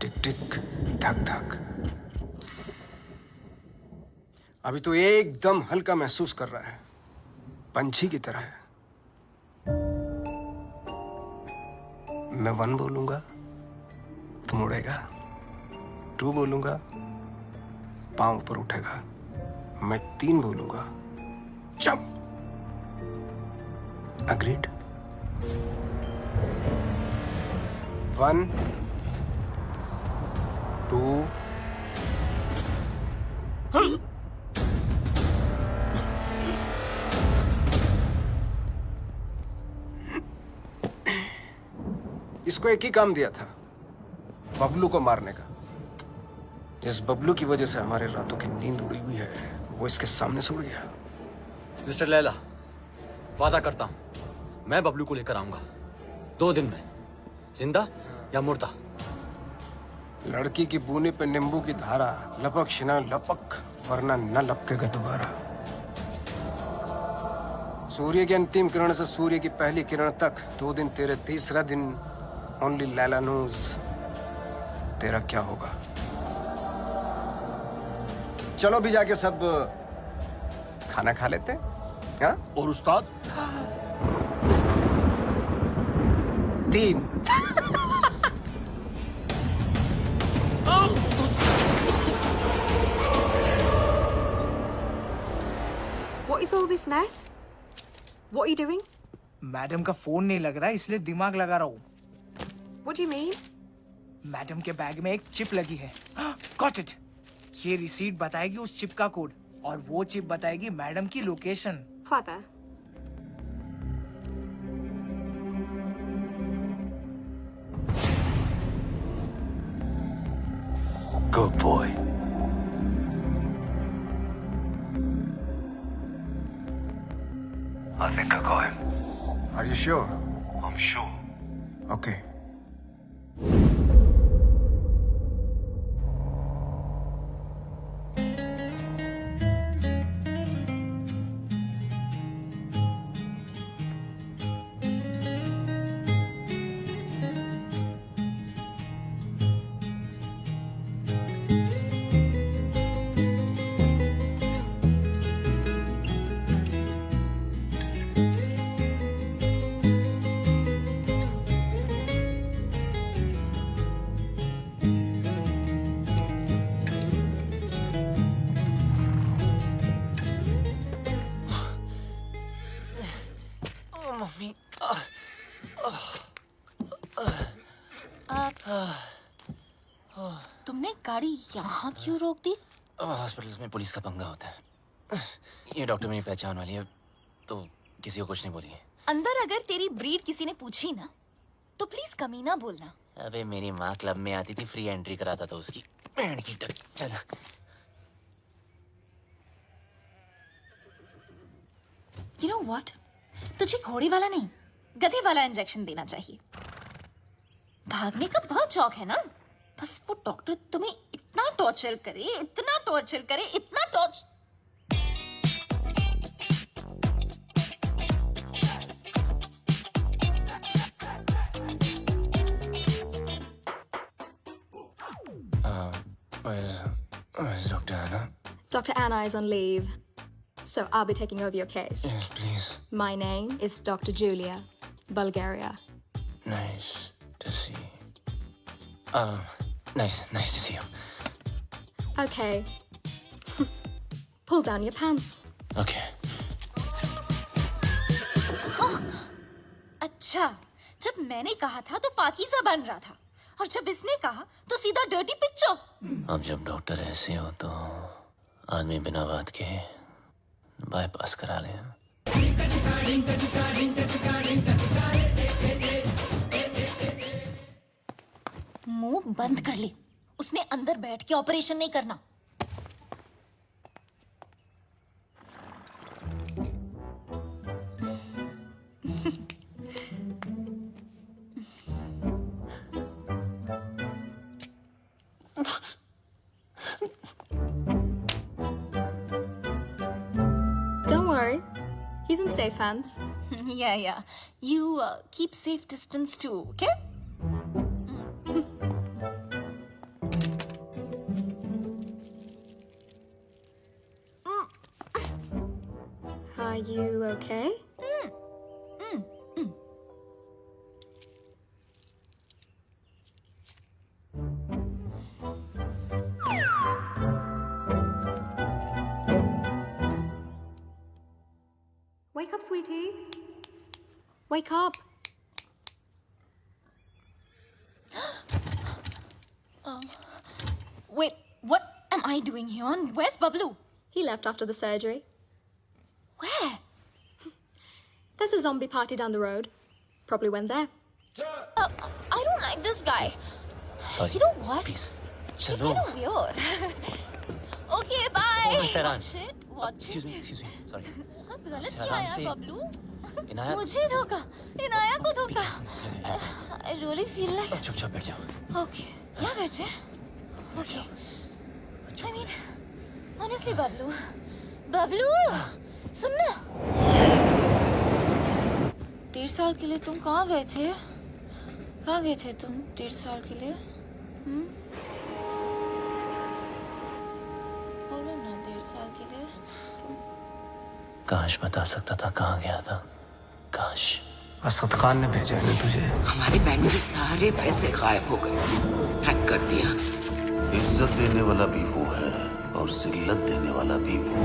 टिक टिक धक धक। अभी तो एकदम हल्का महसूस कर रहा है, पंछी की तरह है। मैं 1 बोलूंगा तुम उड़ेगा, 2 बोलूंगा पांव ऊपर उठेगा, मैं 3 बोलूंगा जंप। अग्रीड? 1 2 इसको एक ही काम दिया था, बबलू को मारने का। जिस बबलू की वजह से हमारे रातों की नींद उड़ी हुई है, वो इसके सामने से उड़ गया। मिस्टर लैला, वादा करता हूं मैं बबलू को लेकर आऊंगा 2 दिन में, जिंदा या मुर्दा। लड़की की बूनी पे नींबू की धारा, लपक शिना लपक, वरना न लपकेगा दोबारा। सूर्य की अंतिम किरण से सूर्य की पहली किरण तक 2 दिन तेरे, तीसरा दिन ओनली लैला नोज तेरा क्या होगा। चलो भी जाके सब खाना खा लेते हैं, हाँ? और उस्ताद? 3 What is all this mess? What are you doing? Madam का फोन नहीं लग रहा है, इसलिए दिमाग लगा रहा हूँ। What do you mean? Madam के बैग में एक चिप लगी है। Got it. ये रिसीट बताएगी उस चिप का कोड, और वो चिप बताएगी मैडम की location. Clever. Good boy. I think I got him. Are you sure? I'm sure. Okay. तुमने गाड़ी यहाँ क्यों रोक दी? हॉस्पिटल्स में पुलिस का पंगा होता है। ये डॉक्टर मेरी पहचान वाली है, तो किसी को कुछ नहीं बोलिए। अंदर अगर तेरी ब्रीड किसी ने पूछी ना, तो प्लीज कमीना बोलना। अबे मेरी माँ क्लब में आती थी, फ्री एंट्री कराता था उसकी। बैंड की टकी। चल। You know what? तुझे घोड़े वाला नहीं, गधे वाला इंजेक्शन देना चाहिए। भागने का बहुत शौक है ना? बस वो डॉक्टर तुम्हें इतना टॉर्चर करे, इतना टॉर्चर करे, इतना torture. Where's Dr. Anna? Dr. Anna is on leave. So I'll be taking over your case. Yes, please. My name is Dr. Julia, Bulgaria. Nice to see. Nice to see you. Okay. Pull down your pants. Okay. अच्छा, जब मैंने कहा था तो पाकीज़ा बन रहा था, और जब इसने कहा तो सीधा डर्टी पिक्चर। अब जब डॉक्टर ऐसे हो तो आदमी बिना बात के बाईपास करा ले। मुंह बंद कर ले, उसने अंदर बैठ के ऑपरेशन नहीं करना। Don't worry, he's in safe hands. Yeah. You keep safe distance too, okay? Are you okay? Wake up, sweetie. Wake up. Wait, what am I doing here? Where's Bablu? He left after the surgery. Where? There's a zombie party down the road. Probably went there. I don't like this guy. Sorry. You know what? Please. You're चलो. kind of weird. Okay, bye. Oh, Saran. Watch Excuse it. me. Sorry. बहुत गलत अच्छा, किया आराम यार से। बबलू। इनाया, मुझे धोखा, इनाया को धोखा। I really feel like. चुपचाप बैठ जाओ. Okay, यहाँ बैठ रहे? Okay. I mean, honestly, Bablu, सुन ना। 1.5 साल के लिए तुम कहाँ गए थे? कहाँ गए थे तुम 1.5 साल के लिए? बोलो ना 1.5 साल के लिए तुम। काश बता सकता था कहाँ गया था. काश. असद खान ने भेजा है ना तुझे? हमारे बैंक से सारे पैसे गायब हो गए, हैक कर दिया। इज्जत देने वाला भी वो है और जिल्लत देने वाला भी वो।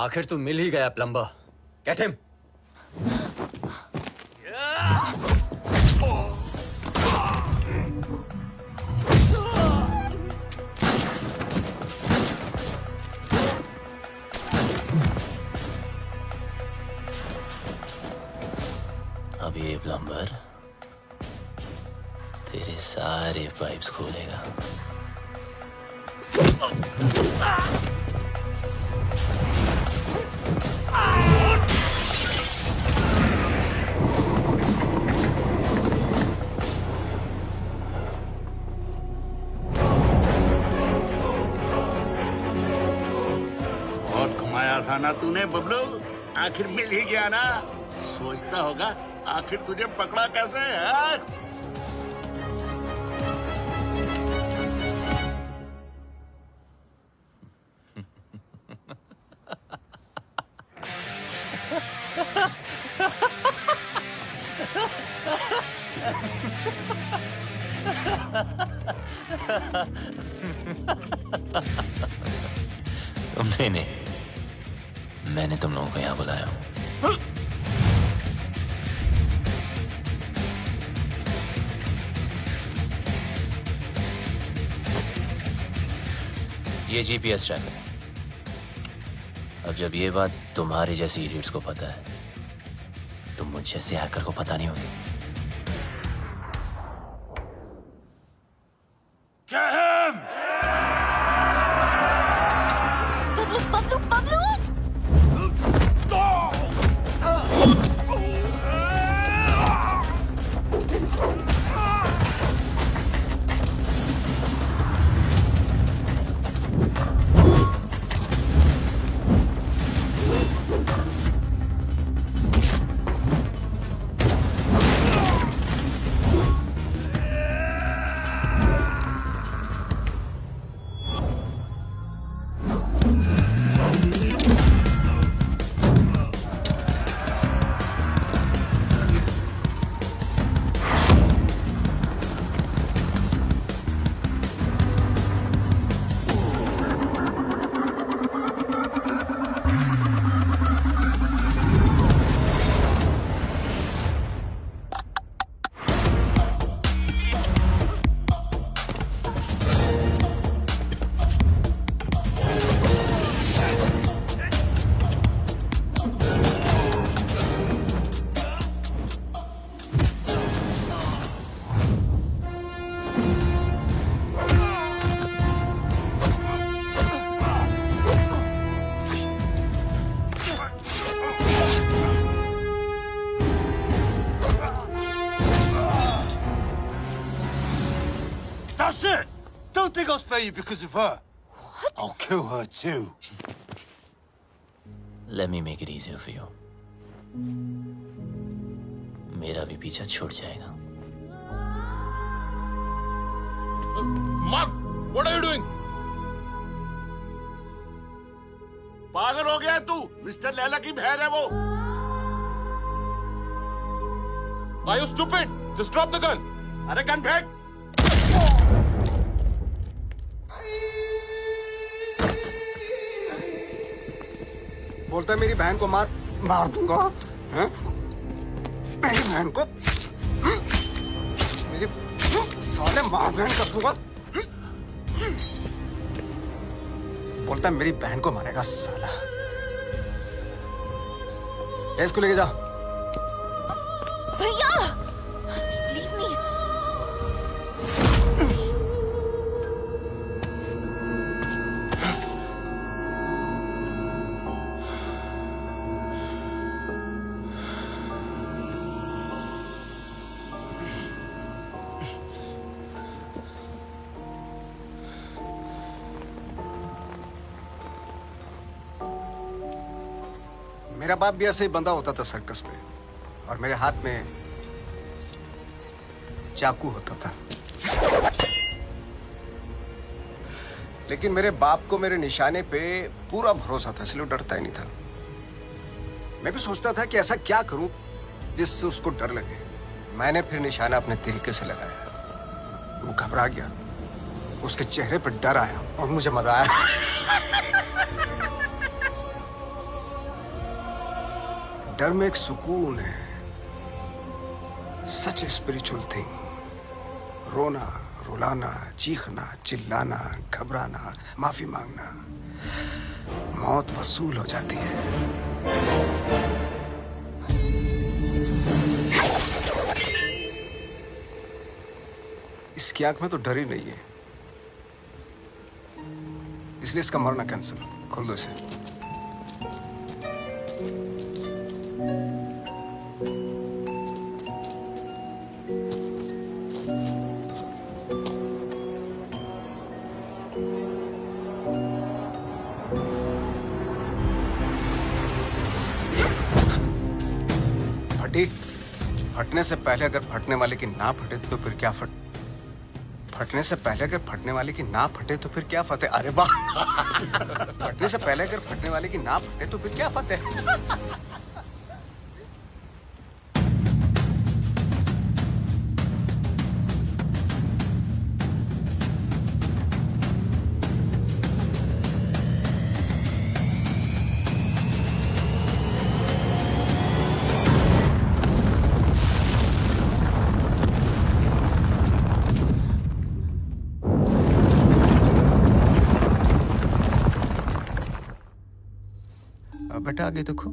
आखिर तू मिल ही गया प्लम्बर. Get him. अब ये प्लम्बर तेरे सारे पाइप्स खोलेगा. बहुत घुमाया था ना तूने बबलू, आखिर मिल ही गया ना. सोचता होगा आखिर तुझे पकड़ा कैसे है? तुमने नहीं, मैंने तुम लोगों को यहाँ बुलाया हूँ. ये जीपीएस ट्रैकर है. अब जब ये बात तुम्हारे जैसे इडियट्स को पता है तो मुझ जैसे हैकर को पता नहीं होगी। Pablo, Pablo! That's it! Don't think I'll spare you because of her. What? I'll kill her too. Let me make it easier for you. मेरा भी पीछा छूट जाएगा। Mark, what are you doing? पागल हो गया है तू? मिस्टर लैला की बहन है वो। Are you stupid? Just drop the gun. अरे गन फेंक। बोलता है मेरी बहन को मार दूंगा। हैं? मेरी बहन को मेरी साले मार बहन कर दूंगा। बोलता है मेरी बहन को मारेगा साला। इसको लेके जा। भैया! Just leave me. मेरा बाप भी ऐसे ही बंधा होता था सर्कस में, और मेरे हाथ में चाकू होता था। लेकिन मेरे बाप को मेरे निशाने पे पूरा भरोसा था, इसलिए डरता ही नहीं था। मैं भी सोचता था कि ऐसा क्या करूं जिससे उसको डर लगे। मैंने फिर निशाना अपने तरीके से लगाया। वो घबरा गया, उसके चेहरे पर डर आया और मुझे मजा आया। डर में एक सुकून है, सच स्पिरिचुअल थिंग। रोना, रुलाना, चीखना, चिल्लाना, घबराना, माफी मांगना, मौत वसूल हो जाती है। इसकी आंख में तो डर ही नहीं है, इसलिए इसका मरना कैंसिल। खोल दो इसे। फटने से पहले अगर फटने वाले की ना फटे तो फिर क्या फटने से पहले अगर फटने वाले की ना फटे तो फिर क्या फतेह। अरे वाह। फटने से पहले अगर फटने वाले की ना फटे तो फिर क्या फतेह। बेटा आगे देखो,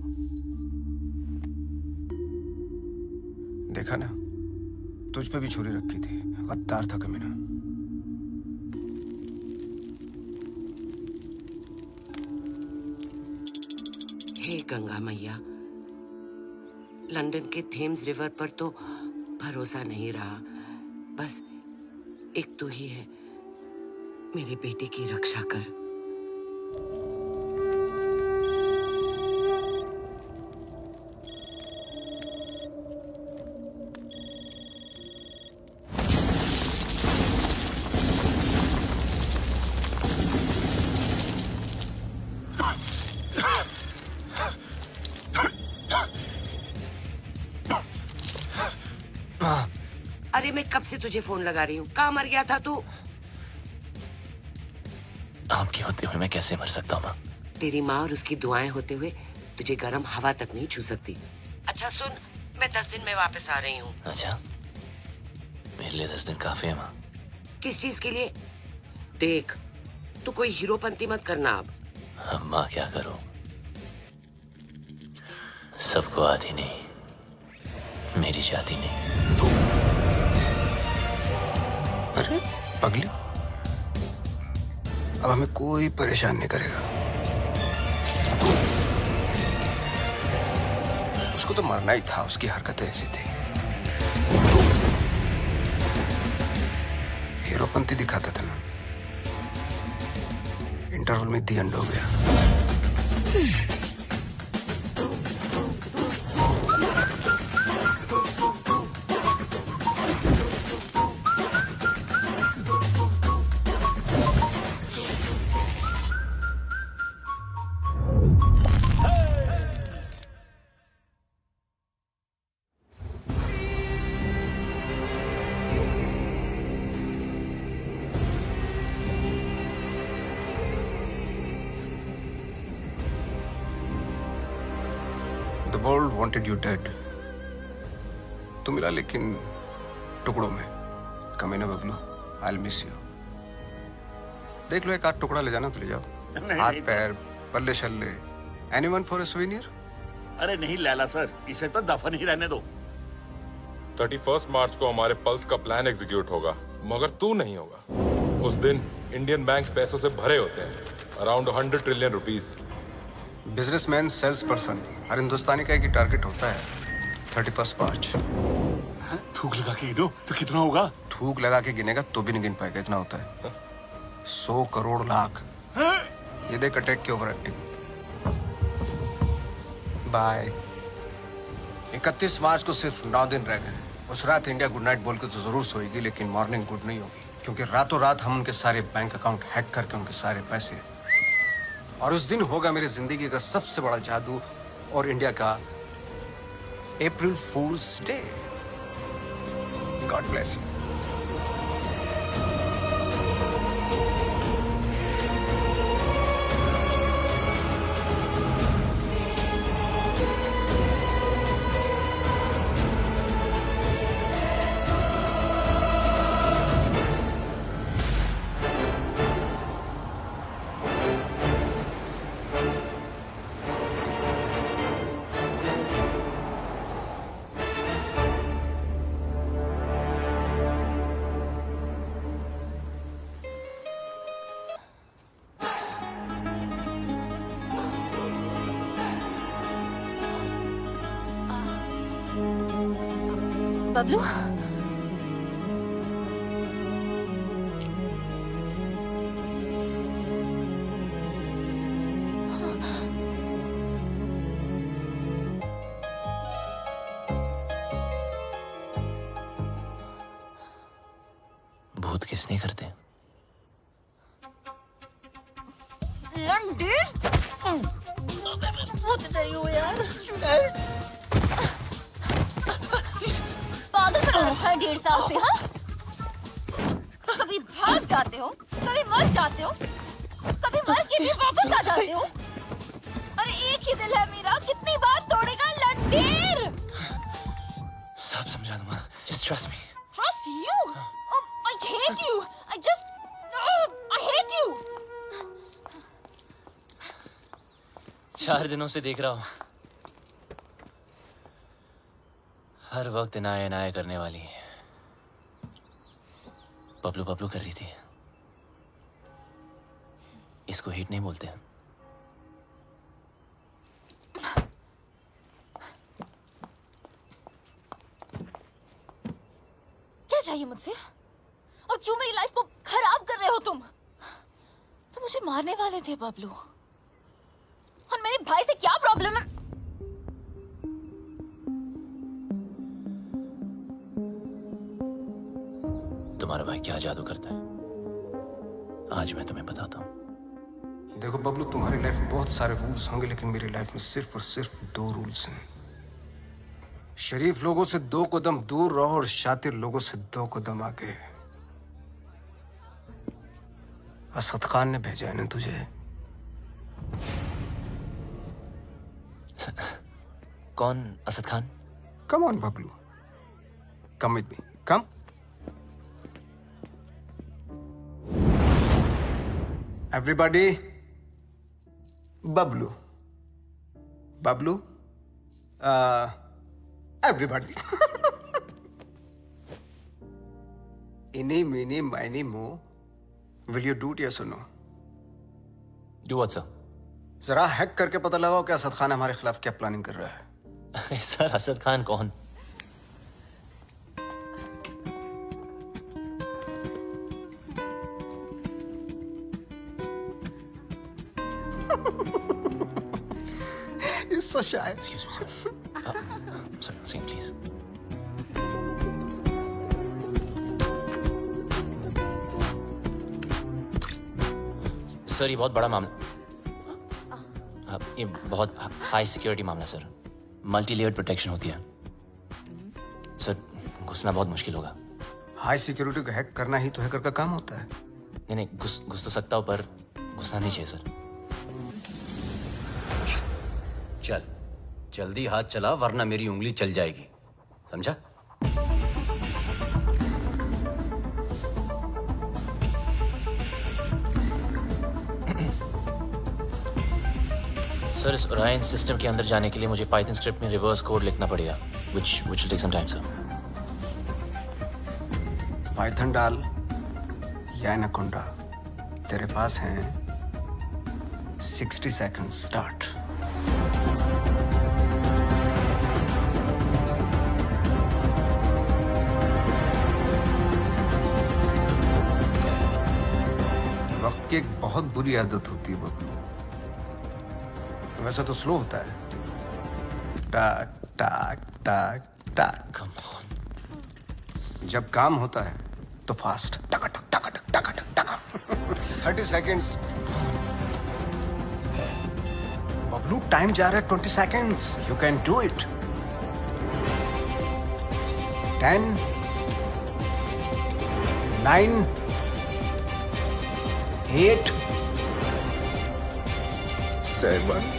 देखा ना, तुझ पे भी छुरी रखी थी, गद्दार था कमीना। हे गंगा मैया, लंदन के थेम्स रिवर पर तो भरोसा नहीं रहा, बस एक तू ही है, मेरे बेटे की रक्षा कर। अरे मैं कब से तुझे फोन लगा रही हूँ, कहाँ मर गया था तू? आपके होते हुए मैं कैसे मर सकता हूँ माँ? तेरी माँ और उसकी दुआएं होते हुए तुझे गर्म हवा तक नहीं छू सकती। अच्छा सुन, मैं 10 दिन में वापस आ रही हूँ। अच्छा, मेरे लिए 10 दिन काफी है माँ। किस चीज के लिए? देख, तू कोई हीरोपंती मत करना अब। अब माँ क्या करूँ? सबको आती नहीं, मेरी जाती नहीं। अरे पगली, अब हमें कोई परेशान नहीं करेगा। उसको तो मरना ही था, उसकी हरकतें ऐसी थी। हीरोपंती दिखाता था ना, इंटरवल में दी एंड हो गया। The world wanted you dead. तू मिला लेकिन टुकड़ों में। कमीना बबलू, I'll miss you. देख लो, एक आध टुकड़ा ले जाना तो ले जाओ। हाथ पैर, पल्ले शल्ले, anyone for a souvenir? अरे नहीं लैला सर, इसे तो दफन ही रहने दो। 31 मार्च को हमारे पल्स का प्लान एग्जीक्यूट होगा, मगर तू नहीं होगा। उस दिन इंडियन बैंक्स पैसों से भरे होते हैं, around 100 trillion rupees. Businessman, sales person, हर हिंदुस्तानी का एक ही टारगेट होता है, 31 मार्च। थूक लगा के गिनो तो कितना होगा? थूक लगा के गिनेगा तो भी नहीं गिन पाएगा, इतना होता है। 100 करोड़ लाख। ये देख अटैक की ओवर एक्टिंग। बाय। 31 मार्च को सिर्फ 9 दिन रह गए। उस रात इंडिया गुड नाइट बोल के तो जरूर सोएगी, लेकिन मॉर्निंग गुड नहीं होगी, क्योंकि रातों रात हम उनके सारे बैंक अकाउंट हैक करके उनके सारे पैसे, और उस दिन होगा मेरी जिंदगी का सबसे बड़ा जादू और इंडिया का April fools day. God bless you. Bablu, भूत किस नहीं करते? लंडन भूत नहीं हो यार। पागल बना रखा है 1.5 साल से। हाँ, कभी भाग जाते हो, कभी मर जाते हो, कभी मर के भी वापस आ जाते हो। अरे एक ही दिल है मेरा, कितनी बार तोड़ेगा लंडेर? सब समझा दूंगा, just trust me. Trust you? Oh, I hate you. I hate you. 4 दिनों से देख रहा हूं, हर वक्त इनाया करने वाली बबलू बबलू कर रही थी। इसको हिट नहीं बोलते। क्या चाहिए मुझसे? और क्यों मेरी लाइफ को खराब कर रहे हो तुम? तुम मुझे मारने वाले थे बबलू, और मेरे भाई से क्या प्रॉब्लम है? तुम्हारा भाई क्या जादू करता है, आज मैं तुम्हें बताता हूं। देखो बबलू, तुम्हारी लाइफ में बहुत सारे रूल्स होंगे, लेकिन मेरी लाइफ में सिर्फ और सिर्फ 2 रूल्स हैं। शरीफ लोगों से 2 कदम दूर रहो और शातिर लोगों से 2 कदम आगे। असद खान ने भेजा है ना तुझे? कौन Asad Khan? Come on Bablu, come with me, come. Everybody, Bablu Bablu, everybody. इनी मीनी माइनी मो, will you do it yes और नो? Do what sir? जरा हैक करके पता लगाओ कि असद खान हमारे खिलाफ क्या प्लानिंग कर रहा है। सर असद खान कौन? He's so shy. Excuse me, sir. Sorry, sing, please. Sir, ये बहुत बड़ा मामला, ये बहुत हाई सिक्योरिटी मामला सर। मल्टी लेयर्ड प्रोटेक्शन होती है सर, घुसना बहुत मुश्किल होगा। हाई सिक्योरिटी को हैक करना ही तो हैकर का काम होता है। नहीं नहीं, घुस तो सकता हूँ, पर घुसना नहीं चाहिए सर। चल, जल्दी हाथ चला वरना मेरी उंगली चल जाएगी, समझा? सर, इस ओरायन सिस्टम के अंदर जाने के लिए मुझे पाइथन स्क्रिप्ट में रिवर्स कोड लिखना पड़ेगा, which will take some time, sir. Python डाल या एनाकोंडा, तेरे पास हैं 60 seconds स्टार्ट। वक्त की एक बहुत बुरी आदत होती है बबलू, वैसा तो स्लो होता है। टाक टाक टाक टाक। Come on. जब काम होता है तो फास्ट, टका टक टका टक टका टक टका। 30 seconds। बबलू, टाइम जा रहा है 20 seconds। You can do it. 10 9 8 7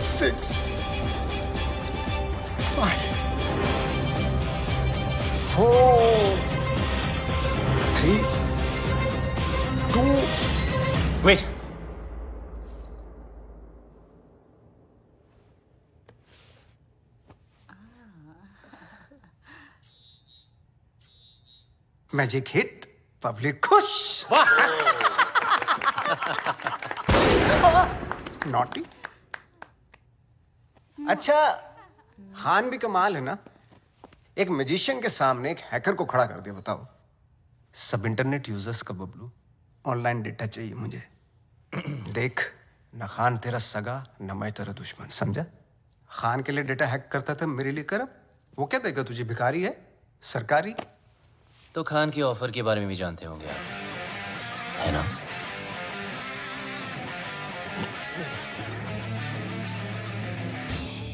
6 5 4 3 2 Wait. Magic hit, public खुश। नॉटी। अच्छा, खान भी कमाल है ना, एक मैजिशियन के सामने एक हैकर को खड़ा कर दिया। बताओ, सब इंटरनेट यूजर्स का बबलू ऑनलाइन डेटा चाहिए मुझे। देख, न खान तेरा सगा न मैं तेरा दुश्मन, समझा? खान के लिए डेटा हैक करता था, मेरे लिए कर। वो क्या देगा तुझे, भिखारी है सरकारी? तो खान की ऑफर के बारे में भी जानते होंगे आप, है ना?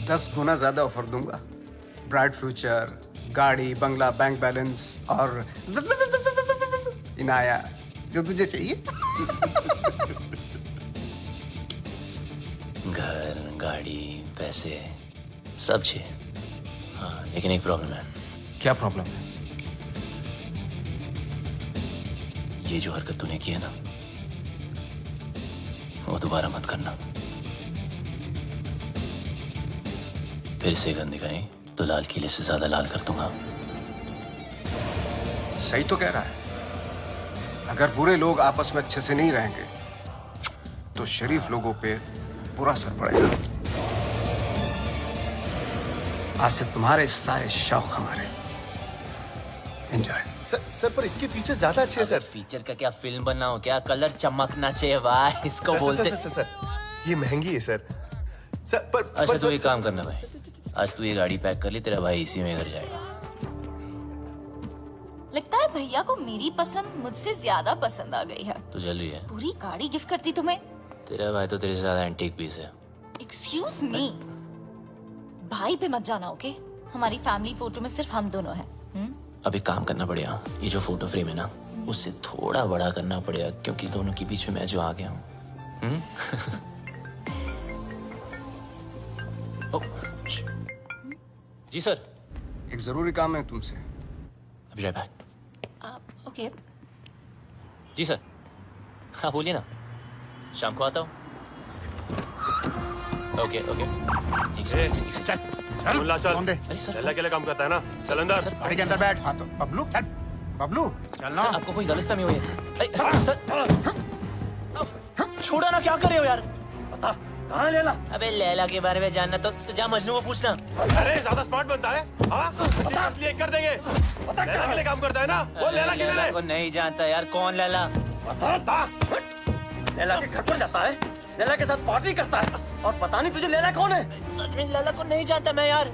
दस गुना ज्यादा ऑफर दूंगा। ब्राइट फ्यूचर, गाड़ी, बंगला, बैंक बैलेंस और इनाया, जो तुझे चाहिए। घर, गाड़ी, पैसे, सब चाहिए। हाँ, लेकिन एक प्रॉब्लम है। क्या प्रॉब्लम है? ये जो हरकत तूने की है ना, वो दोबारा मत करना। फिर से गंद दिखाई तो लाल किले से ज्यादा लाल कर दूंगा। सही तो कह रहा है। अगर बुरे लोग आपस में अच्छे से नहीं रहेंगे तो शरीफ लोगों पे बुरा असर पड़ेगा। आज से तुम्हारे सारे शौक हमारे। एंजॉय। सर पर इसके फीचर ज्यादा अच्छे हैं सर। फीचर का क्या फिल्म बनना हो क्या? कलर चमकना चाहिए भाई, इसको बोलते। सर ये महंगी है सर। सर पर अच्छा तो एक काम करना भाई, आज तू ये गाड़ी पैक कर ले, तेरा भाई इसी में घर जाएगा। लगता है भैया को मेरी पसंद मुझसे ज्यादा पसंद आ गई है। तू चल रही है? पूरी गाड़ी गिफ्ट करती तुम्हें। तेरा भाई तो तेरे से ज्यादा एंटीक पीस है। एक्सक्यूज मी, भाई पे मत जाना ओके? हमारी फैमिली फोटो में सिर्फ हम दोनों हैं। अब एक काम करना पड़ेगा, ये जो फोटो फ्रेम है ना उससे थोड़ा बड़ा करना पड़ेगा, क्योंकि दोनों के बीच में मैं जो आ गया हूँ। जी सर। एक जरूरी काम है तुमसे। अभी राइट बैक। ओके। जी सर। हाँ बोलिए ना, शाम को आता हूँ। Okay okay. मुल्ला चल। अरे सर लैला के लिए काम करता है ना, चल अंदर। सर गाड़ी के अंदर बैठ। हाँ तो बबलू चल। बबलू चल ना। सर आपको कोई गलतफहमी हुई है? अरे सर छोड़ो ना, क्या कर रहे हो यार? बता कहाँ है लैला? अबे लैला के बारे में जानना तो जा मजनू को पूछना। अरे ज्यादा स्मार्ट बनता है। हाँ इसलिए कर देंगे। लैला के लिए काम करता है ना, वो लैला के लिए। को नहीं जानता यार, कौन लैला? बता। लैला के घर पर जाता है, लैला के साथ पार्टी करता है, और पता नहीं तुझे लैला कौन है? सच में लैला को नहीं जानता मैं यार।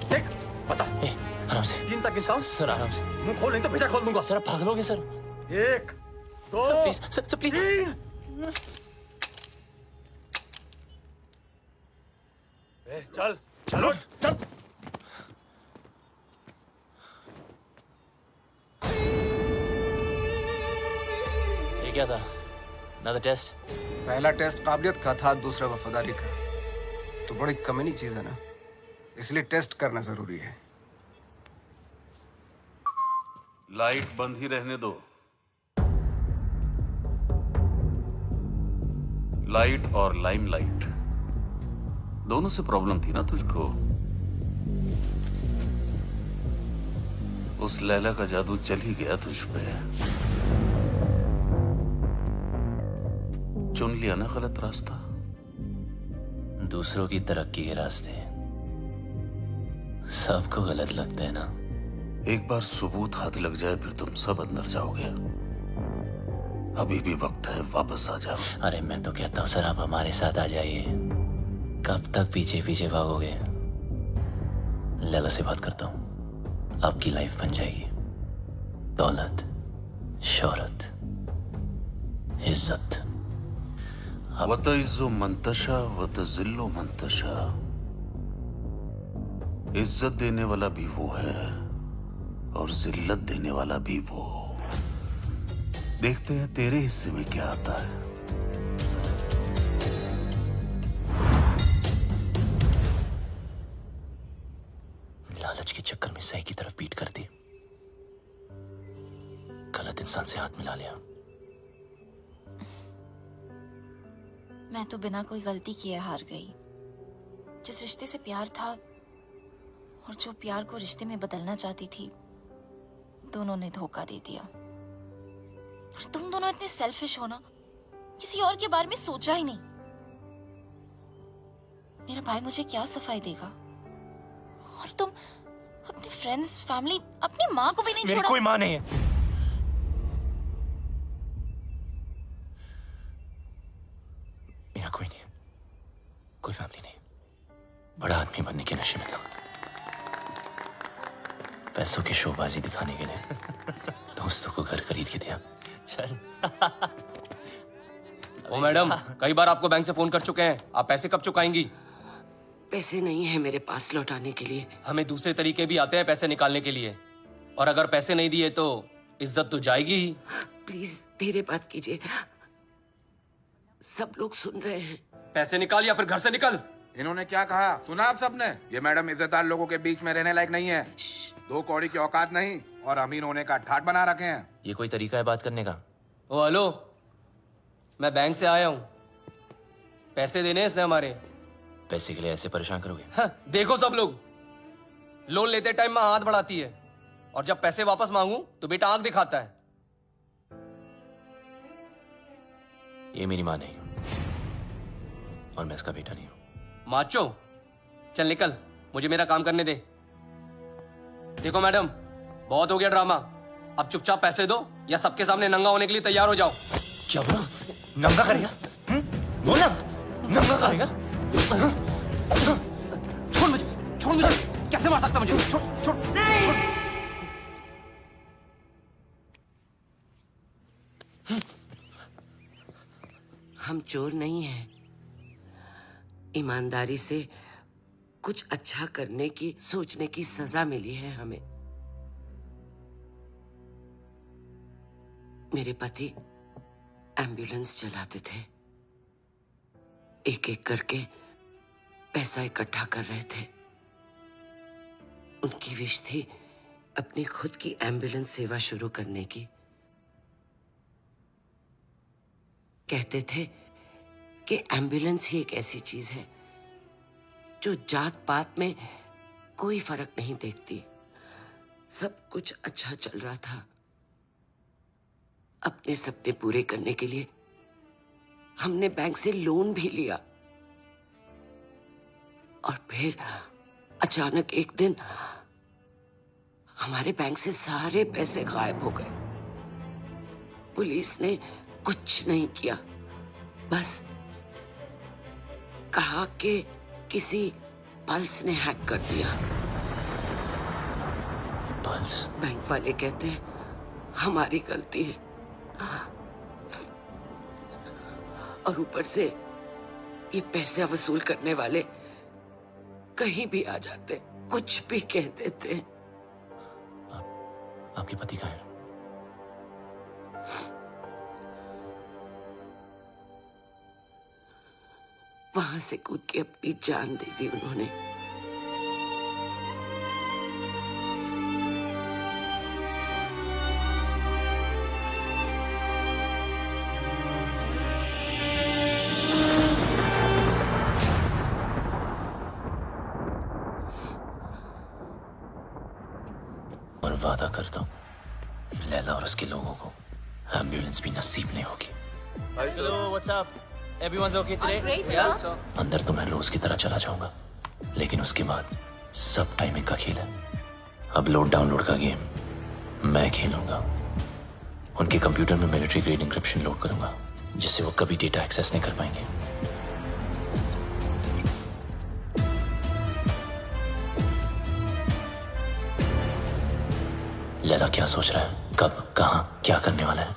देख बता। आराम से। 3 तक गिनता हूं। सर आराम से। मुंह खोल नहीं तो भेजा खोल दूंगा। सर आप पागल sir. 1 2 sir please, sir please. 3। चल चलो चल। ये क्या था? Another test? पहला टेस्ट काबिलियत का था, दूसरा वफादारी का। तो बड़ी कमीनी चीज है ना, इसलिए टेस्ट करना जरूरी है। लाइट बंद ही रहने दो। लाइट और लाइमलाइट दोनों से प्रॉब्लम थी ना तुझको। उस लैला का जादू चल ही गया तुझ पे। चुन लिया ना गलत रास्ता। दूसरों की तरक्की के रास्ते सबको गलत लगते हैं ना। एक बार सबूत हाथ लग जाए फिर तुम सब अंदर जाओगे। अभी भी वक्त है, वापस आ जाओ। अरे मैं तो कहता हूँ सर आप हमारे साथ आ जाइए। कब तक पीछे पीछे भागोगे? लैला से बात करता हूँ, आपकी लाइफ बन जाएगी। दौलत, शोहरत, इज्जत। वतइज़्ज़ु मंतशा वतज़िल्लु मंतशा। इज्जत देने वाला भी वो है और जिल्लत देने वाला भी वो। देखते हैं तेरे हिस्से में क्या आता है। लालच के चक्कर में सही की तरफ पीट कर दी, गलत इंसान से हाथ मिला लिया। मैं तो बिना कोई गलती किए हार गई। जिस रिश्ते से प्यार था और जो प्यार को रिश्ते में बदलना चाहती थी, दोनों ने धोखा दे दिया। और तुम दोनों इतने सेल्फिश हो ना, किसी और के बारे में सोचा ही नहीं। मेरा भाई मुझे क्या सफाई देगा? और तुम अपने फ्रेंड्स, फैमिली, अपनी माँ को भी नहीं छोड़ा। कोई माँ नहीं है। मेरा कोई नहीं, कोई फैमिली नहीं। बड़ा आदमी बनने के नशे में था, पैसों की शोबाजी दिखाने के लिए दोस्तों को घर खरीद के दिया। चल। ओ मैडम, कई बार आपको बैंक से फोन कर चुके हैं, आप पैसे कब चुकाएंगी? पैसे नहीं है मेरे पास लौटाने के लिए। हमें दूसरे तरीके भी आते हैं पैसे निकालने के लिए, और अगर पैसे नहीं दिए तो इज्जत तो जाएगी ही। प्लीज धीरे बात कीजिए, सब लोग सुन रहे हैं। पैसे निकाल या फिर घर से निकल। इन्होंने क्या कहा सुना आप सबने? ये मैडम इज्जतदार लोगों के बीच में रहने लायक नहीं है। 2 कौड़ी की औकात नहीं और अमीर होने का ठाट बना रखे हैं। ये कोई तरीका है बात करने का? ओ हेलो, मैं बैंक से आया हूँ, पैसे देने इसने हमारे। पैसे के लिए ऐसे परेशान करोगे? हाँ, देखो सब लोग, लोन लेते टाइम माँ हाथ बढ़ाती है और जब पैसे वापस मांगू तो बेटा आंख दिखाता है। ये मेरी माँ नहीं और मैं इसका बेटा नहीं हूं। माचो, चल निकल, मुझे मेरा काम करने दे। देखो मैडम, बहुत हो गया ड्रामा, अब चुपचाप पैसे दो या सबके सामने नंगा होने के लिए तैयार हो जाओ। क्या बोला? नंगा करेगा? बोला नंगा करेगा? छोड़ मुझे, कैसे मार सकता मुझे? छोड़ छोड़ छोड़। हम चोर नहीं हैं। ईमानदारी से कुछ अच्छा करने की सोचने की सजा मिली है हमें। मेरे पति एम्बुलेंस चलाते थे, एक एक करके पैसा इकट्ठा कर रहे थे। उनकी विश थी अपनी खुद की एम्बुलेंस सेवा शुरू करने की। कहते थे कि एम्बुलेंस ही एक ऐसी चीज है जो जात पात में कोई फर्क नहीं देखती। सब कुछ अच्छा चल रहा था। अपने सपने पूरे करने के लिए हमने बैंक से लोन भी लिया और फिर अचानक एक दिन हमारे बैंक से सारे पैसे गायब हो गए। पुलिस ने कुछ नहीं किया, बस कहा कि किसी पल्स ने हैक कर दिया। पल्स? बैंक वाले कहते हैं हमारी गलती है और ऊपर से ये पैसे वसूल करने वाले कहीं भी आ जाते, कुछ भी कह देते। आपके पति कहाँ हैं? वहां से कूद के अपनी जान दे दी उन्होंने। और वादा करता हूँ लैला और उसके लोगों को एम्बुलेंस भी नसीब नहीं होगी। Hello, what's up? Everyone's okay today? Great, Yeah. sir. अंदर तो मैं रोज की तरह चला जाऊंगा, लेकिन उसके बाद सब टाइमिंग का खेल है। अब लोड डाउनलोड का गेम मैं खेलूंगा। उनके कंप्यूटर में मिलिट्री ग्रेड इंक्रिप्शन लोड करूंगा, जिससे वो कभी डेटा एक्सेस नहीं कर पाएंगे। लैला क्या सोच रहा है, कब, कहां, क्या करने वाला है,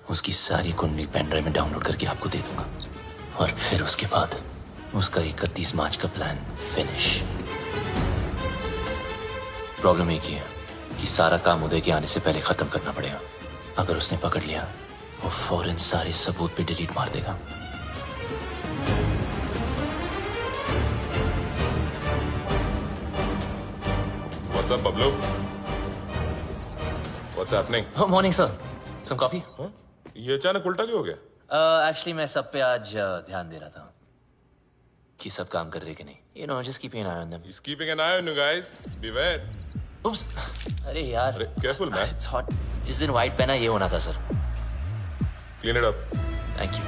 उसकी सारी कुंडली पेन ड्राइव में डाउनलोड करके आपको दे दूंगा और फिर उसके बाद उसका 31 मार्च का प्लान फिनिश। प्रॉब्लम एक ही है कि सारा काम उदय के आने से पहले खत्म करना पड़ेगा। अगर उसने पकड़ लिया, वो फौरन सारे सबूत पे डिलीट मार देगा। What's up, Pablo? What's happening? Morning sir, some coffee? ये अचानक उल्टा क्यों हो गया? एक्चुअली मैं सब पे आज ध्यान दे रहा था कि सब काम कर रहे कि नहीं। You know, just keeping an eye on them. He's keeping an eye on you guys. Beware. Oops. अरे यार, अरे careful man. It's hot. जिस दिन व्हाइट पहना ये होना था sir. Clean it up. Thank you.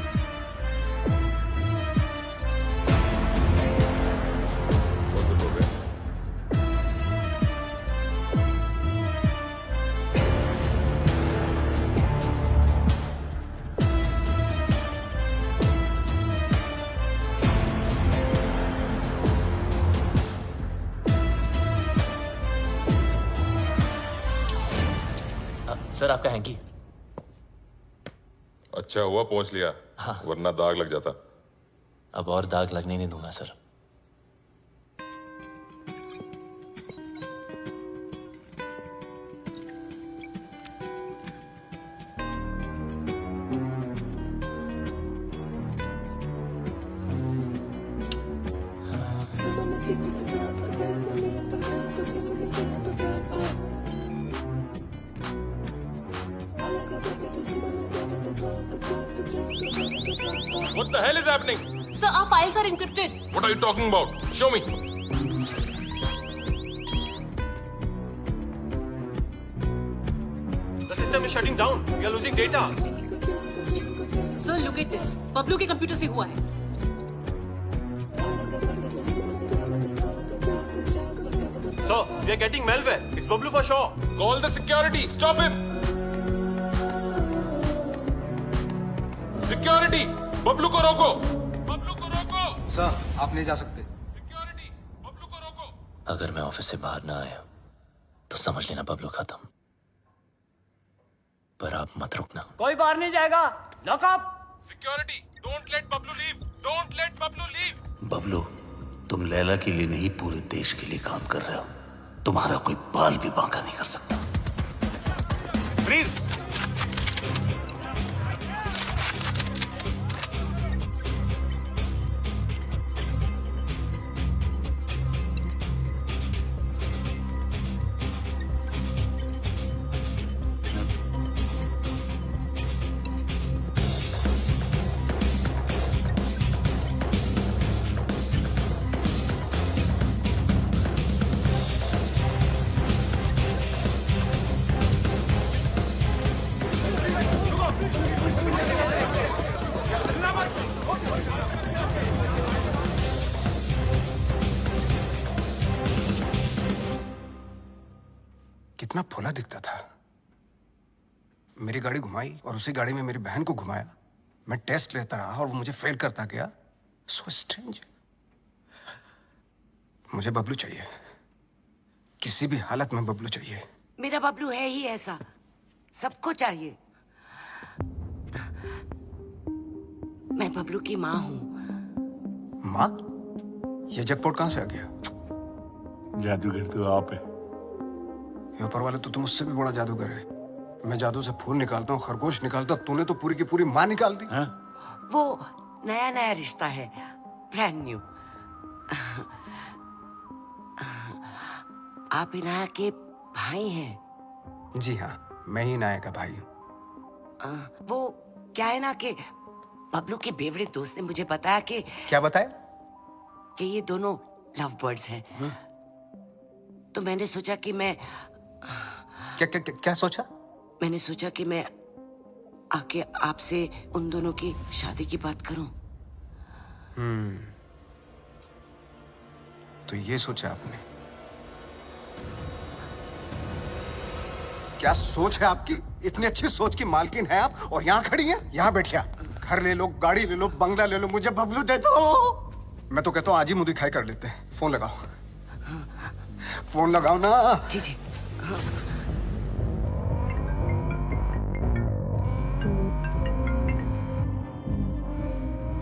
What's the problem? Sir आपका हैंकी। अच्छा हुआ पहुंच लिया, वरना दाग लग जाता। अब और दाग लगने नहीं दूंगा sir. What the hell is happening? Sir, our files are encrypted. What are you talking about? Show me. The system is shutting down. We are losing data. Sir, look at this. Bablu के computer से हुआ है. Sir, we are getting malware. It's Bablu for sure. Call the security. Stop him. Security. Bablu को रोको. बबलू को रोको. Sir, आप नहीं जा सकते. अगर मैं ऑफिस से बाहर ना आया तो समझ लेना बबलू खत्म. पर आप मत रुकना. कोई बाहर नहीं जाएगा. Lock up. Security. Don't let Bablu leave. Don't let Bablu leave. Bablu, तुम लैला के लिए नहीं पूरे देश के लिए काम कर रहे हो. तुम्हारा कोई बाल भी बांका नहीं कर सकता. प्लीज कितना फुला दिखता था. मेरी गाड़ी घुमाई और उसी गाड़ी में मेरी बहन को घुमाया. मैं टेस्ट लेता रहा और वो मुझे फेल करता गया. So strange. मुझे बबलू चाहिए. किसी भी हालत में बबलू चाहिए. मेरा बबलू है ही ऐसा, सबको चाहिए. मैं बबलू की माँ हूँ. माँ? ये जैकपॉट कहाँ से आ गया? जादूगर तो आप है. ये ऊपर वाले तो मुझसे भी बड़ा जादूगर है. मैं जादू से फूल निकालता हूँ, खरगोश निकालता हूँ. तूने तो पूरी की पूरी माँ निकाल दी. वो नया नया रिश्ता है, ब्रांड न्यू. आप इनाया के भाई हैं? जी हाँ, मैं ही नाया का भाई हूँ. वो क्या है ना कि बबलू के बेवड़े दोस्त ने मुझे बताया कि क्या बताया? कि ये दोनों लव बर्ड्स हैं. तो मैंने सोचा कि मैं क्या सोचा? मैंने सोचा कि मैं आके आपसे उन दोनों की शादी की बात करूं. तो ये सोचा आपने? क्या सोच है आपकी? इतनी अच्छी सोच की मालकिन है आप और यहाँ खड़ी हैं? यहाँ बैठिया. घर ले लो, गाड़ी ले लो, बंगला ले लो, मुझे बबलू दे दो. मैं तो कहता हूँ आज ही मुंह दिखाई कर लेते हैं. फोन लगाओ. फोन लगाओ ना. जी जी.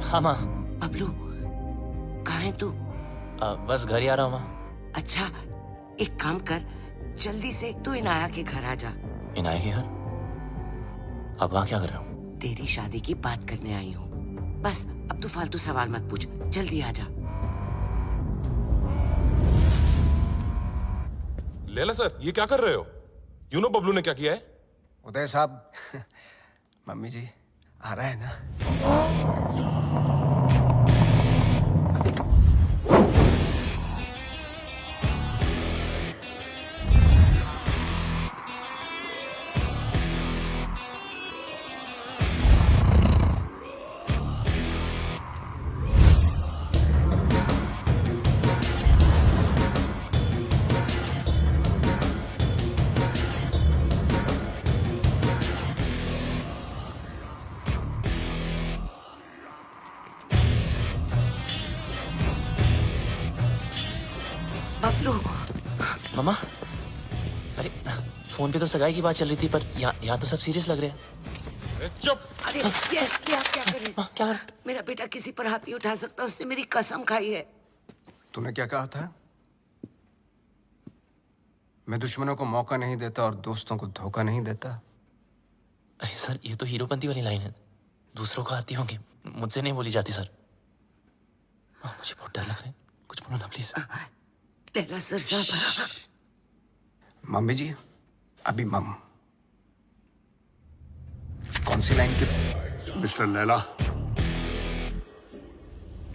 हाँ माँ. बबलू, कहाँ है तू? बस घर ही आ रहा हूँ माँ. अच्छा, एक काम कर, जल्दी से तू इनाया के घर आ जा. इनाया के घर? अब वहाँ क्या कर रहे हो? तेरी शादी की बात करने आई हूँ. बस अब तू फालतू सवाल मत पूछ, जल्दी आ जा. लैला सर, ये क्या कर रहे हो? यू नो बबलू ने क्या किया है? उदय साहब, मम्मी जी आ रहा है ना? बबलू. मम्मा, अरे फोन पे तो सगाई की बात चल रही थी, पर यहाँ तो सब सीरियस लग रहे हैं. चुप. अरे ये आप क्या कर रहे हैं? क्या? मेरा बेटा किसी पर हाथ नहीं उठा सकता. उसने मेरी कसम खाई है. तूने क्या कहा था? मैं दुश्मनों को मौका नहीं देता और दोस्तों को धोखा नहीं देता. अरे सर, ये तो हीरोपंती वाली लाइन है. दूसरों को आती होंगी, मुझसे नहीं बोली जाती सर. मुझे बहुत डर लग रहा है. कुछ बोलो ना प्लीज. लैला सर साहब. मम्मी जी, अभी मम. कौन सी लाइन की? मिस्टर लैला,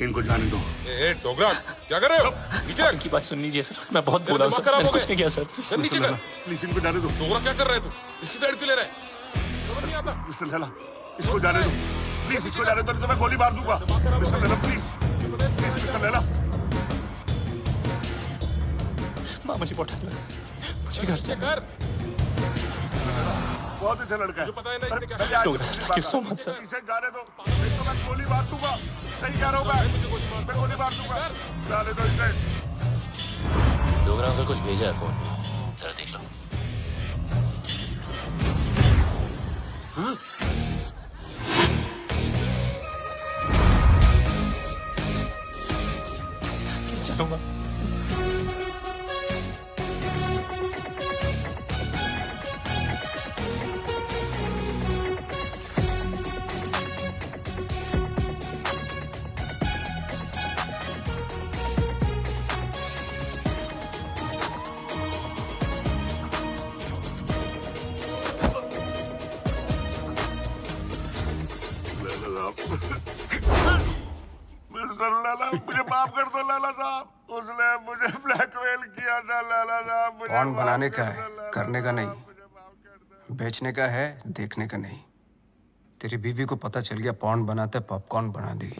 इनको जाने दो। ए डोगरा, क्या कर रहे हो? नीचे रख। की बात सुन लीजिए सर, मैं बहुत बोला हूं सर, मैंने कुछ नहीं किया सर। सर नीचे कर। प्लीज इनको जाने दो। डोगरा क्या कर रहे तू? इसी साइड क्यों ले रहा है? समझ नहीं आता। मिस्टर लैला, इसको जाने दो प्लीज, इसको जाने दो नहीं तो मैं गोली मार दूंगा। Mister Laila please, mister Laila. मां मुझे बहुत डर लगा, मुझे घर जाना। बहुत अच्छा लड़का है। पता है ना इसने क्या? Dogra sir, thank you so much sir. इसे जाने दो नहीं तो मैं गोली मार दूंगा। सही कह रहा हूं मैं गोली मार दूंगा। जाने दो इसे। डोगरा अंकल कुछ भेजा है फोन में, जरा देख लो। प्लीज चलूंगा। मिस्टर लैला, मुझे माफ कर दो लैला साहब। उसने मुझे ब्लैकमेल किया था लैला साहब। मुझे पॉर्न माफ बनाने कर का दो, है, लैला करने का साहब, नहीं। मुझे माफ कर दो। बेचने का है, देखने का नहीं। तेरी बीवी को पता चल गया पॉर्न बनाते, पॉपकॉर्न बना दी।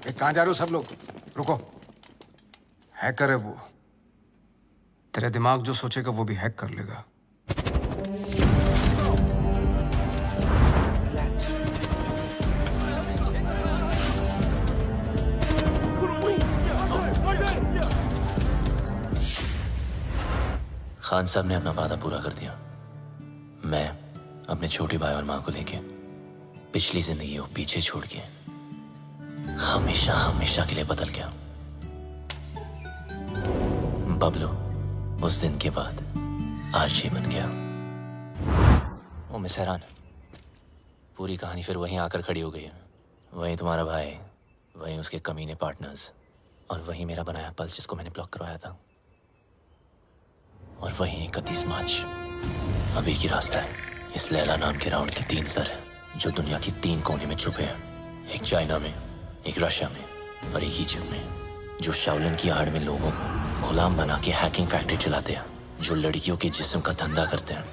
कहाँ जा रहे हो सब लोग? रुको। हैकर है वो, तेरे दिमाग जो सोचेगा वो भी हैक कर लेगा। खान साहब ने अपना वादा पूरा कर दिया। मैं अपने छोटे भाई और माँ को लेके पिछली जिंदगी को पीछे छोड़ के हमेशा हमेशा के लिए बदल गया। बबलू उस दिन के बाद आरजे बन गया। ओ मिस हैरान, पूरी कहानी फिर वहीं आकर खड़ी हो गई है। वहीं तुम्हारा भाई, वहीं उसके कमीने पार्टनर्स, और वहीं मेरा बनाया पल्स जिसको मैंने ब्लॉक करवाया था, और वहीं 31 मार्च। अब एक ही रास्ता है। इस लैला नाम के राउंड के 3 सर हैं जो दुनिया की 3 कोने में छुपे हैं। एक चाइना में, एक रशिया में और एक इजिप्ट में, जो शाओलिन की आड़ में लोगों को गुलाम बना के हैकिंग फैक्ट्री चलाते हैं, जो लड़कियों के जिस्म का धंधा करते हैं,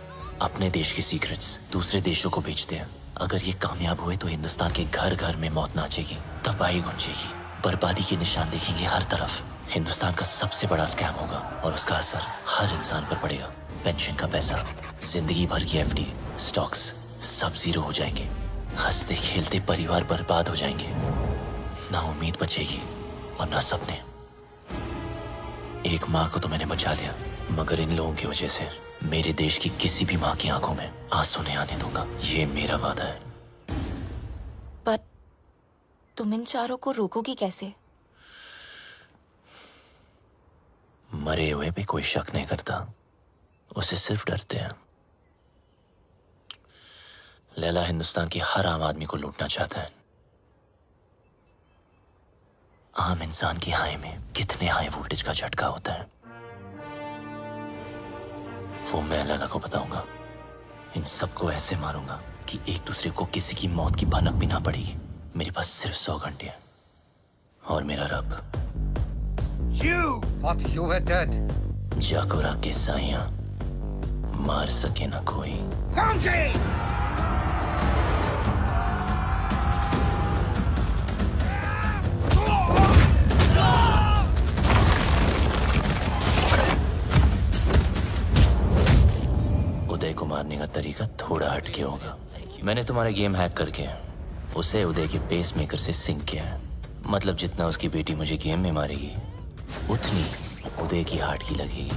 अपने देश के सीक्रेट्स दूसरे देशों को बेचते हैं। अगर ये कामयाब हुए तो हिंदुस्तान के घर घर में मौत नाचेगी, तबाही गूंजेगी, बर्बादी के निशान देखेंगे हर तरफ। हिंदुस्तान का सबसे बड़ा स्कैम होगा और उसका असर हर इंसान पर पड़ेगा। पेंशन का पैसा, जिंदगी भर की एफडी, स्टॉक्स सब जीरो हो जाएंगे। हंसते खेलते परिवार बर्बाद हो जाएंगे। ना उम्मीद बचेगी और ना सपने। एक माँ को तो मैंने बचा लिया, मगर इन लोगों की वजह से मेरे देश की किसी भी माँ की आंखों में आंसू नहीं आने दूंगा। ये मेरा वादा है। पर तुम इन चारों को रोकोगी कैसे? मरे हुए पे कोई शक नहीं करता, उसे सिर्फ डरते हैं। लैला हिंदुस्तान के हर आम आदमी को लूटना चाहता है। आम इंसान की हाई में कितने हाई वोल्टेज का झटका होता है वो मैं लैला को बताऊंगा। इन सबको ऐसे मारूंगा कि एक दूसरे को किसी की मौत की भनक भी ना पड़ेगी। मेरे पास सिर्फ 100 घंटे हैं और मेरा रब जाकोरा के साइयां मार सके ना कोई। उदय को मारने का तरीका थोड़ा हटके होगा। मैंने तुम्हारे गेम हैक करके उसे उदय के पेसमेकर से सिंक किया है। मतलब जितना उसकी बेटी मुझे गेम में मारेगी उतनी उदय की हार्ट की लगेगी।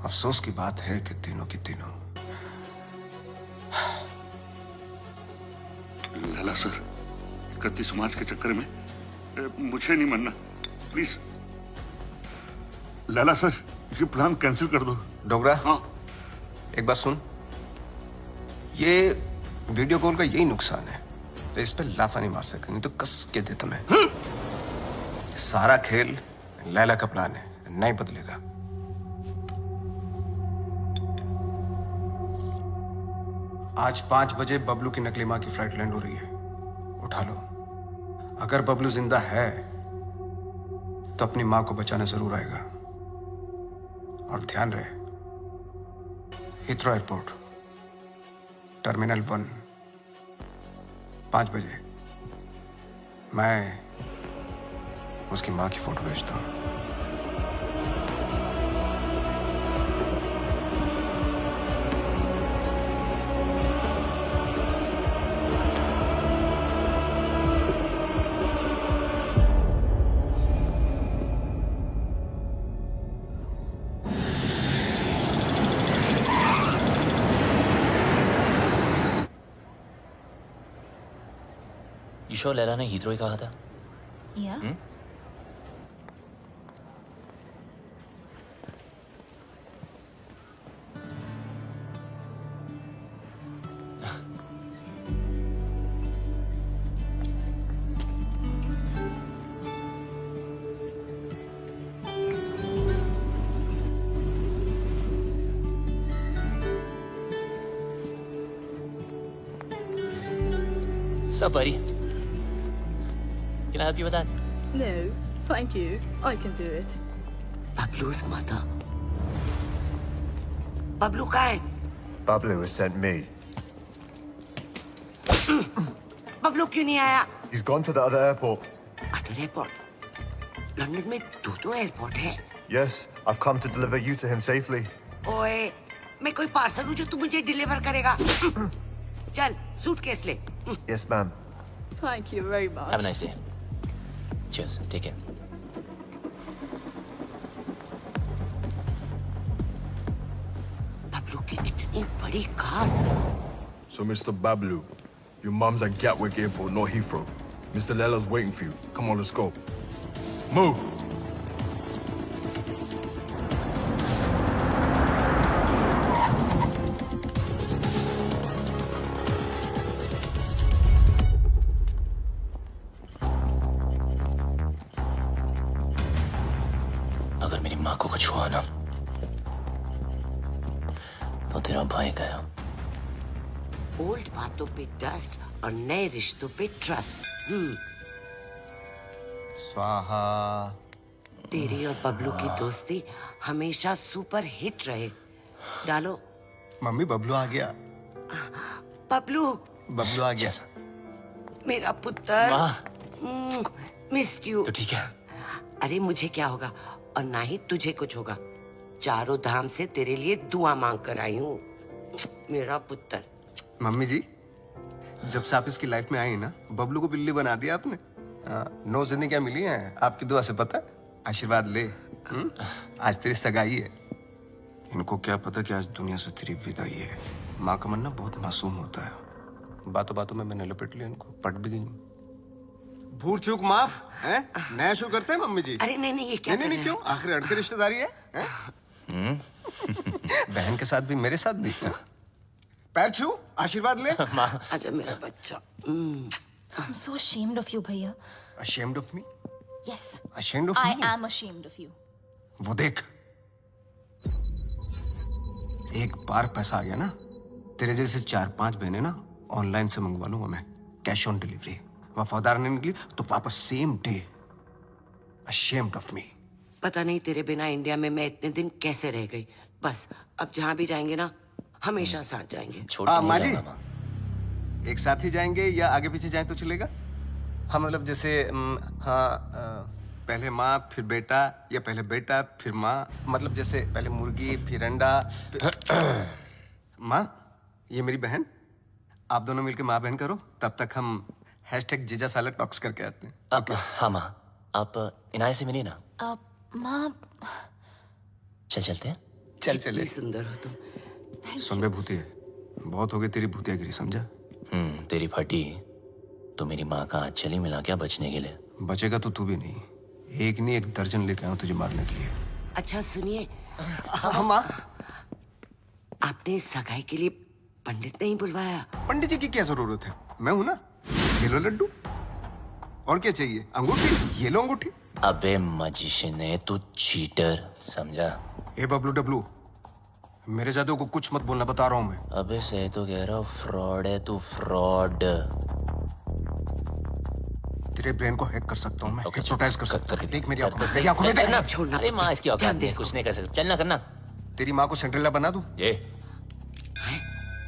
अफसोस की बात है कि तीनों की तीनों। लाला सर, 31 मार्च के चक्कर में मुझे नहीं मरना, प्लीज। लाला सर, ये प्लान कैंसिल कर दो। डोगरा, हाँ, एक बात सुन। ये वीडियो कॉल का यही नुकसान है, फेस पे लाफा नहीं मार सकते, नहीं तो कस के देता मैं। सारा खेल लैला का प्लान है, नहीं बदलेगा। आज 5 बजे बबलू की नकली माँ की फ्लाइट लैंड हो रही है, उठा लो। अगर बबलू जिंदा है तो अपनी माँ को बचाने जरूर आएगा। और ध्यान रहे, हिथ्रो एयरपोर्ट, टर्मिनल 1, 5 बजे मैं उसकी माँ की फोटो भेजता हूँ। ईशो लैला ने हीथ्रो ही कहा था। Yeah. Sup, buddy? Can I help you with that? No, thank you. I can do it. Bablu's mother. Bablu कहाँ है? Bablu has sent me. Bablu क्यों नहीं आया? He's gone to the other airport. Other airport? London में 2 airport है। Yes, I've come to deliver you to him safely. ओए, मैं कोई पार्सल हूँ जो तू मुझे डिलीवर करेगा। चल, सूटकेस ले। Yes, ma'am. Thank you very much. Have a nice day. Cheers. Take care. Bablu की इतनी बड़ी car. So, Mr. Bablu, your mum's at Gatwick Airport, not Heathrow. Mr. Lela's waiting for you. Come on, let's go. Move! अगर मेरी माँ को कुछ हुआ ना तो तेरा भाई गया। ओल्ड बातों पे डस्ट और नए रिश्तों पे ट्रस्ट। स्वाहा। तेरी और बबलू की दोस्ती हमेशा सुपर हिट रहे। डालो। मम्मी, बबलू आ गया। बबलू। बबलू आ गया। मेरा पुत्र। Missed you. तो ठीक है। अरे मुझे क्या होगा और ना ही तुझे कुछ होगा। चारों धाम से तेरे लिए दुआ मांग कर आई हूँ मेरा पुत्र। मम्मी जी, जब से आप इसकी लाइफ में आई ना, बबलू को बिल्ली बना दिया आपने। 9 जिंदगियां मिली हैं आपकी दुआ से, पता है? आशीर्वाद ले। आज तेरी सगाई है। इनको क्या पता कि आज दुनिया से तेरी विदाई है। माँ का मन ना बहुत मासूम होता है। बातों बातों में मैंने लपेट लिया इनको, पट भी गई। भूल चूक माफ है। नया शो करते हैं मम्मी जी। अरे नहीं ये क्या नहीं क्यों? आखिर अड़के रिश्तेदारी है? बहन के साथ भी मेरे साथ भी। पैर छू, आशीर्वाद ले। आजा मेरा बच्चा। I'm so ashamed of you, भैया। Ashamed of me? Yes. Ashamed of I me? am ashamed of you. वो देख, एक बार पैसा आ गया ना, तेरे जैसे 4-5 बहनें ना ऑनलाइन से मंगवा लूंगा मैं, कैश ऑन डिलीवरी। वफादार नहीं निकली तो वापस same day. Ashamed of me. पता नहीं तेरे बिना इंडिया में मैं इतने दिन कैसे रह गई। बस अब जहाँ भी जाएंगे ना, हमेशा साथ जाएंगे। माँ जी, एक साथ ही जाएंगे या आगे पीछे जाएं तो चलेगा? हाँ मतलब जैसे पहले माँ फिर बेटा, या पहले बेटा फिर माँ, मतलब जैसे पहले मुर्गी फिर अंडा माँ, ये मेरी बहन, आप दोनों मिलकर माँ बहन करो, तब तक हम #जीजा साला टॉक्स करके आते हैं। हाँ माँ, आप इनाय से मिलिए ना। माँ, चलते हैं। चले। सुंदर हो तुम। सुन बे भूतिया, बहुत हो गई तेरी भूतियागिरी, समझा? तेरी फटी तो मेरी माँ का हाथ चली मिला क्या बचने के लिए? बचेगा तो तू भी नहीं, एक नहीं 1 दर्जन लेके आऊं तुझे मारने के लिए। अच्छा सुनिए, माँ, आपने सगाई के लिए पंडित नहीं बुलवाया? पंडित जी की क्या जरूरत है? मैं हूं ना। ये लो लड्डू, और क्या चाहिए? अंगूठी, ये लो अंगूठी। अबे मजिशियन, तू चीटर, समझा? ए बबलू डब्लू, मेरे जादू को कुछ मत बोलना, बता रहा हूं मैं। अबे सही तो कह रहा हूँ, फ्रॉड है तू, फ्रॉड। तेरे ब्रेन को हैक कर सकता हूँ मैं, हिप्नोटाइज कर सकता हूँ। देख मेरी आंखों में, सही, मेरी आंखों में देख। करना, छोड़ना। अरे माँ इसकी औकात नहीं, कुछ नहीं कर सकता। चलना करना। तेरी माँ को सेंट्रेला बना दूं? ये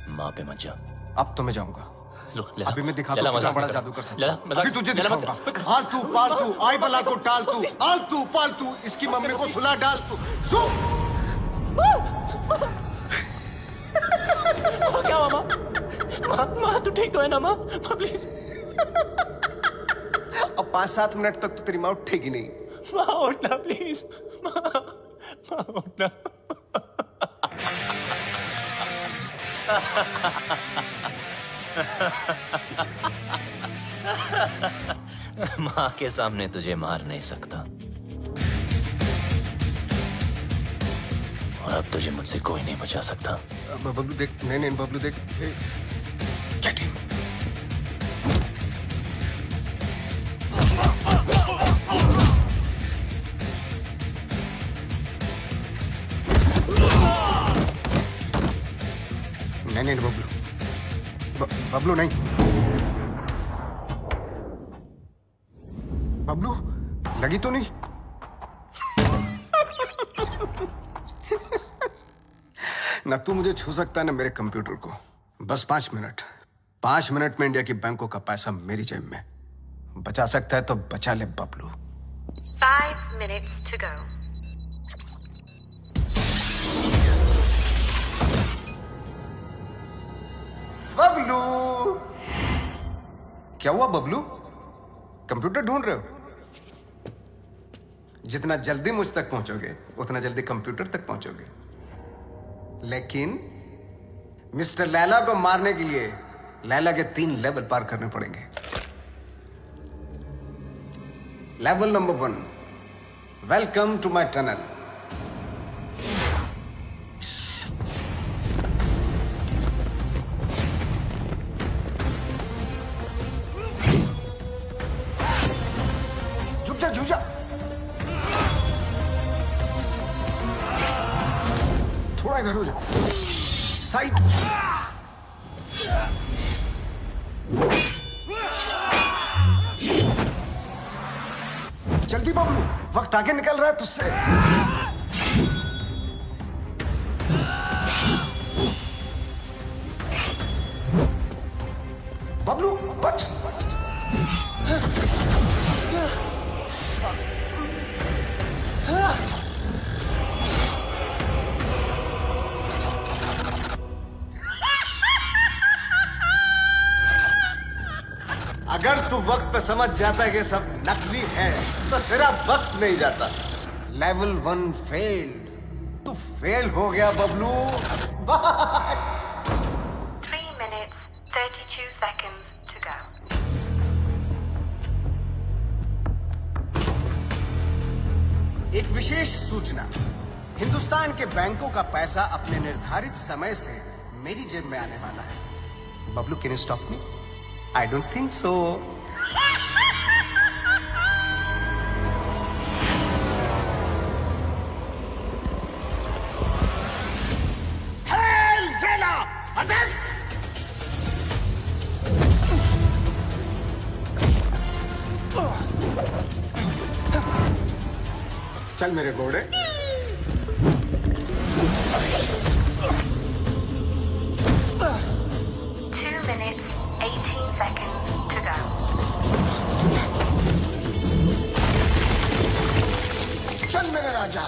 माँ पे मत जा। अब तो मैं जाऊंगा। अभी मैं दिखाता हूँ कितना बड़ा जादू कर सकता हूँ। अभी तुझे दिखाऊंगा। आलतू पालतू, आई बला को टाल तू, आलतू पालतू, इसकी मम्मी को सुला डाल तू। क्या हुआ माँ? माँ तू ठीक तो है ना माँ? प्लीज। अब 5-7 मिनट तक तो तेरी माँ उठेगी नहीं। माँ उठना प्लीज। माँ उठना। माँ के सामने तुझे मार नहीं सकता, और अब तुझे मुझसे कोई नहीं बचा सकता। बबलू देख, नहीं बबलू देख, गेट हिम। नहीं बबलू, बबलू नहीं। बबलू, लगी तो नहीं? ना तू मुझे छू सकता है ना मेरे कंप्यूटर को। बस 5 मिनट। 5 मिनट में इंडिया की बैंकों का पैसा मेरी जेब में। बचा सकता है तो बचा ले Bablu. 5 minutes to go. Bablu, क्या हुआ बबलू? कंप्यूटर ढूंढ रहे हो? जितना जल्दी मुझ तक पहुंचोगे उतना जल्दी कंप्यूटर तक पहुंचोगे। लेकिन मिस्टर लैला को मारने के लिए लैला के 3 लेवल पार करने पड़ेंगे। Level number 1, welcome to my tunnel. झुक जा, थोड़ा इधर हो जा, साइड। जल्दी बबलू, वक्त आगे निकल रहा है तुझसे। बबलू बच। तू वक्त पे समझ जाता है कि सब नकली है तो तेरा वक्त नहीं जाता। Level 1 failed. तू फेल हो गया Bablu. Bye. 3 minutes, 32 seconds to go. एक विशेष सूचना, हिंदुस्तान के बैंकों का पैसा अपने निर्धारित समय से मेरी जेब में आने वाला है। Bablu, can you stop me? I don't think so. चल मेरे घोड़े। 2 minutes, 18 seconds to go. चल मेरे राजा।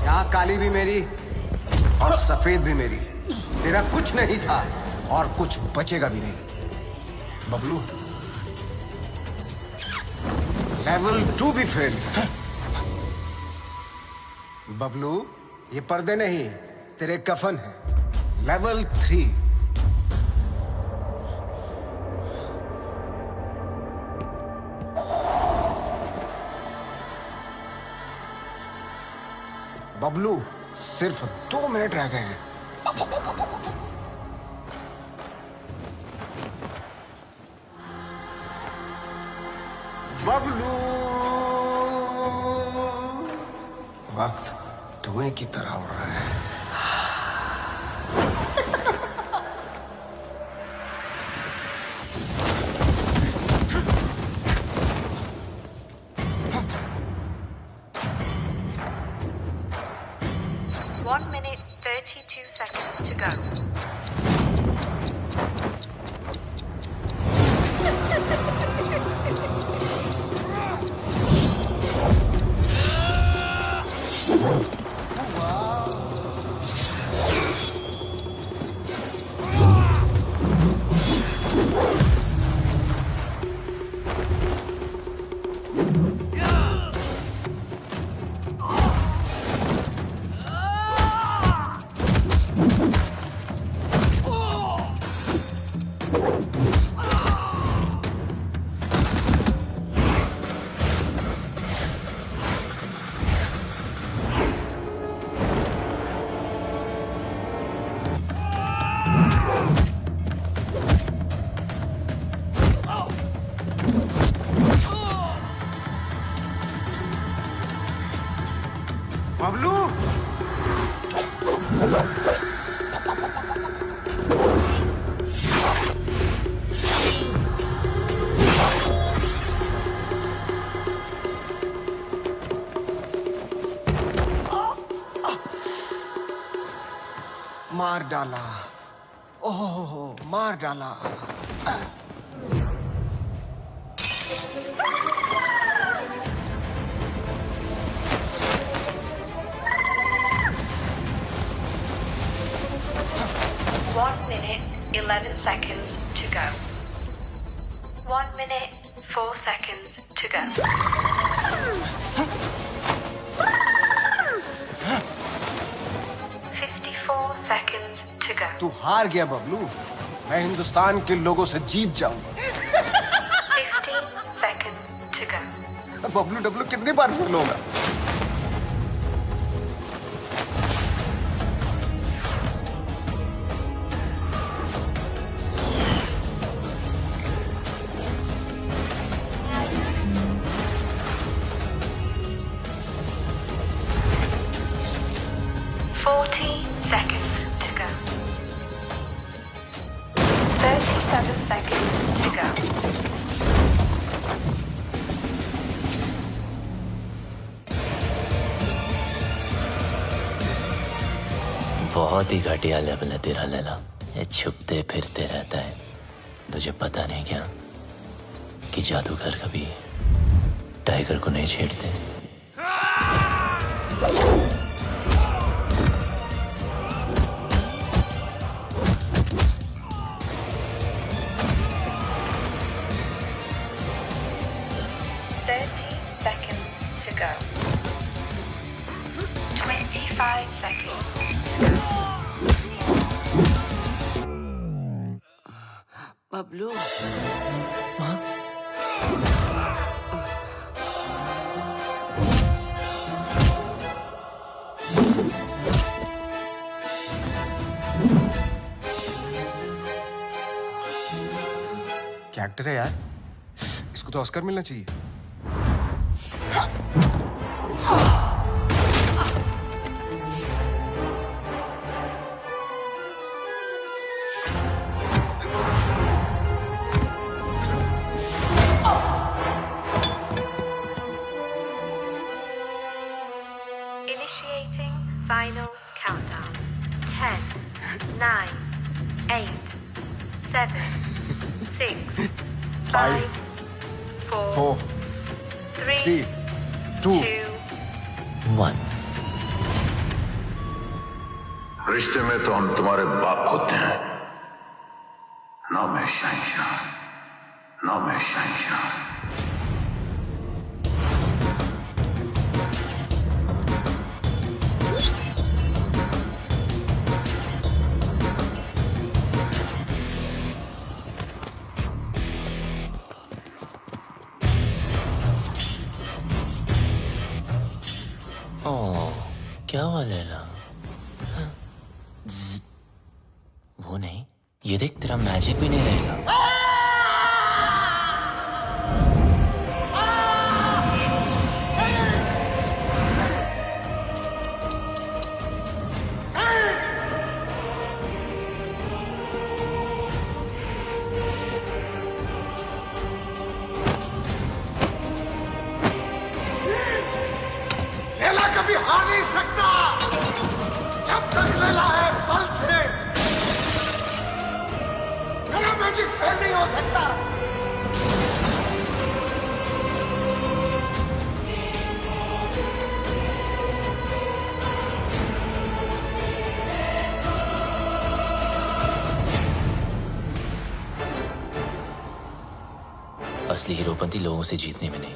यहाँ काली भी मेरी और सफेद भी मेरी। तेरा कुछ नहीं था और कुछ बचेगा भी नहीं। बबलू, लेवल 2 भी फेल। बबलू, ये पर्दे नहीं तेरे कफन है। लेवल 3। बबलू, सिर्फ 2 मिनट रह गए हैं। बबलू, वक्त धुएं की तरह उड़ रहा है। One minute, 32 seconds to go. Bablu, मार डाला। ओह, मार डाला। One minute, 11 seconds to go. 1 minute, 4 seconds to go. seconds to go. तू हार गया बबलू। मैं हिंदुस्तान के लोगों से जीत जाऊंगा। 15 seconds to go. Bablu Dablu कितनी बार फेल होगा? Seconds to go. 37 seconds to go. बहुत ही घटिया लेवल है तेरा लैला। ये छुपते फिरते रहता है। तुझे पता नहीं क्या कि जादूगर कभी टाइगर को नहीं छेड़ते। बबलू क्या एक्टर है यार, इसको तो ऑस्कर मिलना चाहिए। Initiating final countdown. 10, 9, 8, 7, 6, 5, 4, 3, 2, 1. रिश्ते में तो हम तुम्हारे बाप होते हैं, ना मैं शहंशाह, ना मैं शहंशाह। क्या हुआ लैला? वो नहीं, ये देख तेरा मैजिक भी नहीं रहेगा। लैला कभी हार नहीं सकता जब तक लैला है बल से। मेरा मैजिक फेल नहीं हो सकता। असली हीरोपंती लोगों से जीतने में नहीं,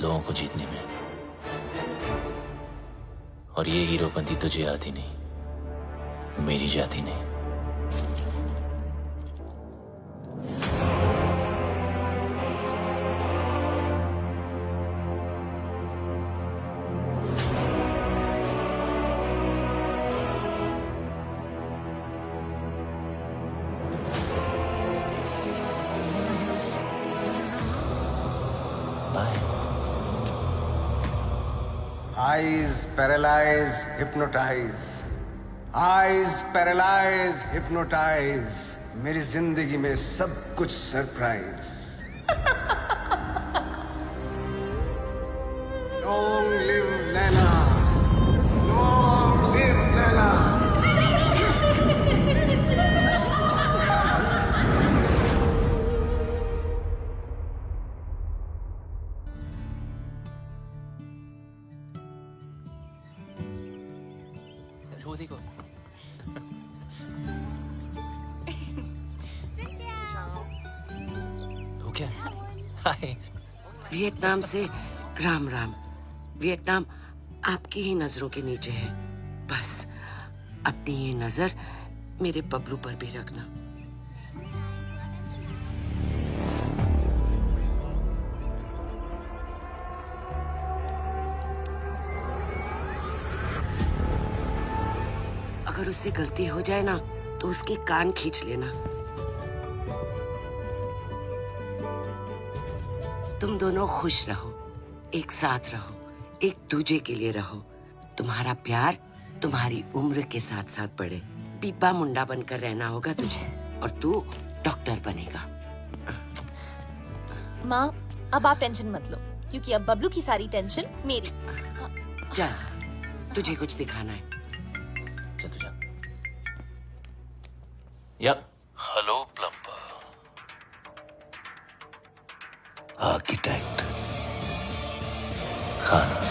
लोगों को जीतने में। और ये हीरोपंती तुझे आती नहीं, मेरी जाती नहीं। Eyes paralyze, hypnotize. Eyes paralyze, hypnotize. मेरी जिंदगी में सब कुछ surprise. Long live Laila. Long live Laila. वो देखो। हो क्या? हाय। वियतनाम से राम राम। वियतनाम आपकी ही नजरों के नीचे है, बस अपनी ये नजर मेरे बबलू पर भी रखना। अगर उससे गलती हो जाए ना तो उसके कान खींच लेना। तुम दोनों खुश रहो, एक साथ रहो, एक दूजे के लिए रहो। तुम्हारा प्यार तुम्हारी उम्र के साथ साथ बढ़े। पीपा मुंडा बनकर रहना होगा तुझे, और तू डॉक्टर बनेगा। माँ, अब आप टेंशन मत लो, क्योंकि अब बबलू की सारी टेंशन मेरी। चल, तुझे कुछ दिखाना है। चल तू जा। Yep. Hello plumber, architect Khan.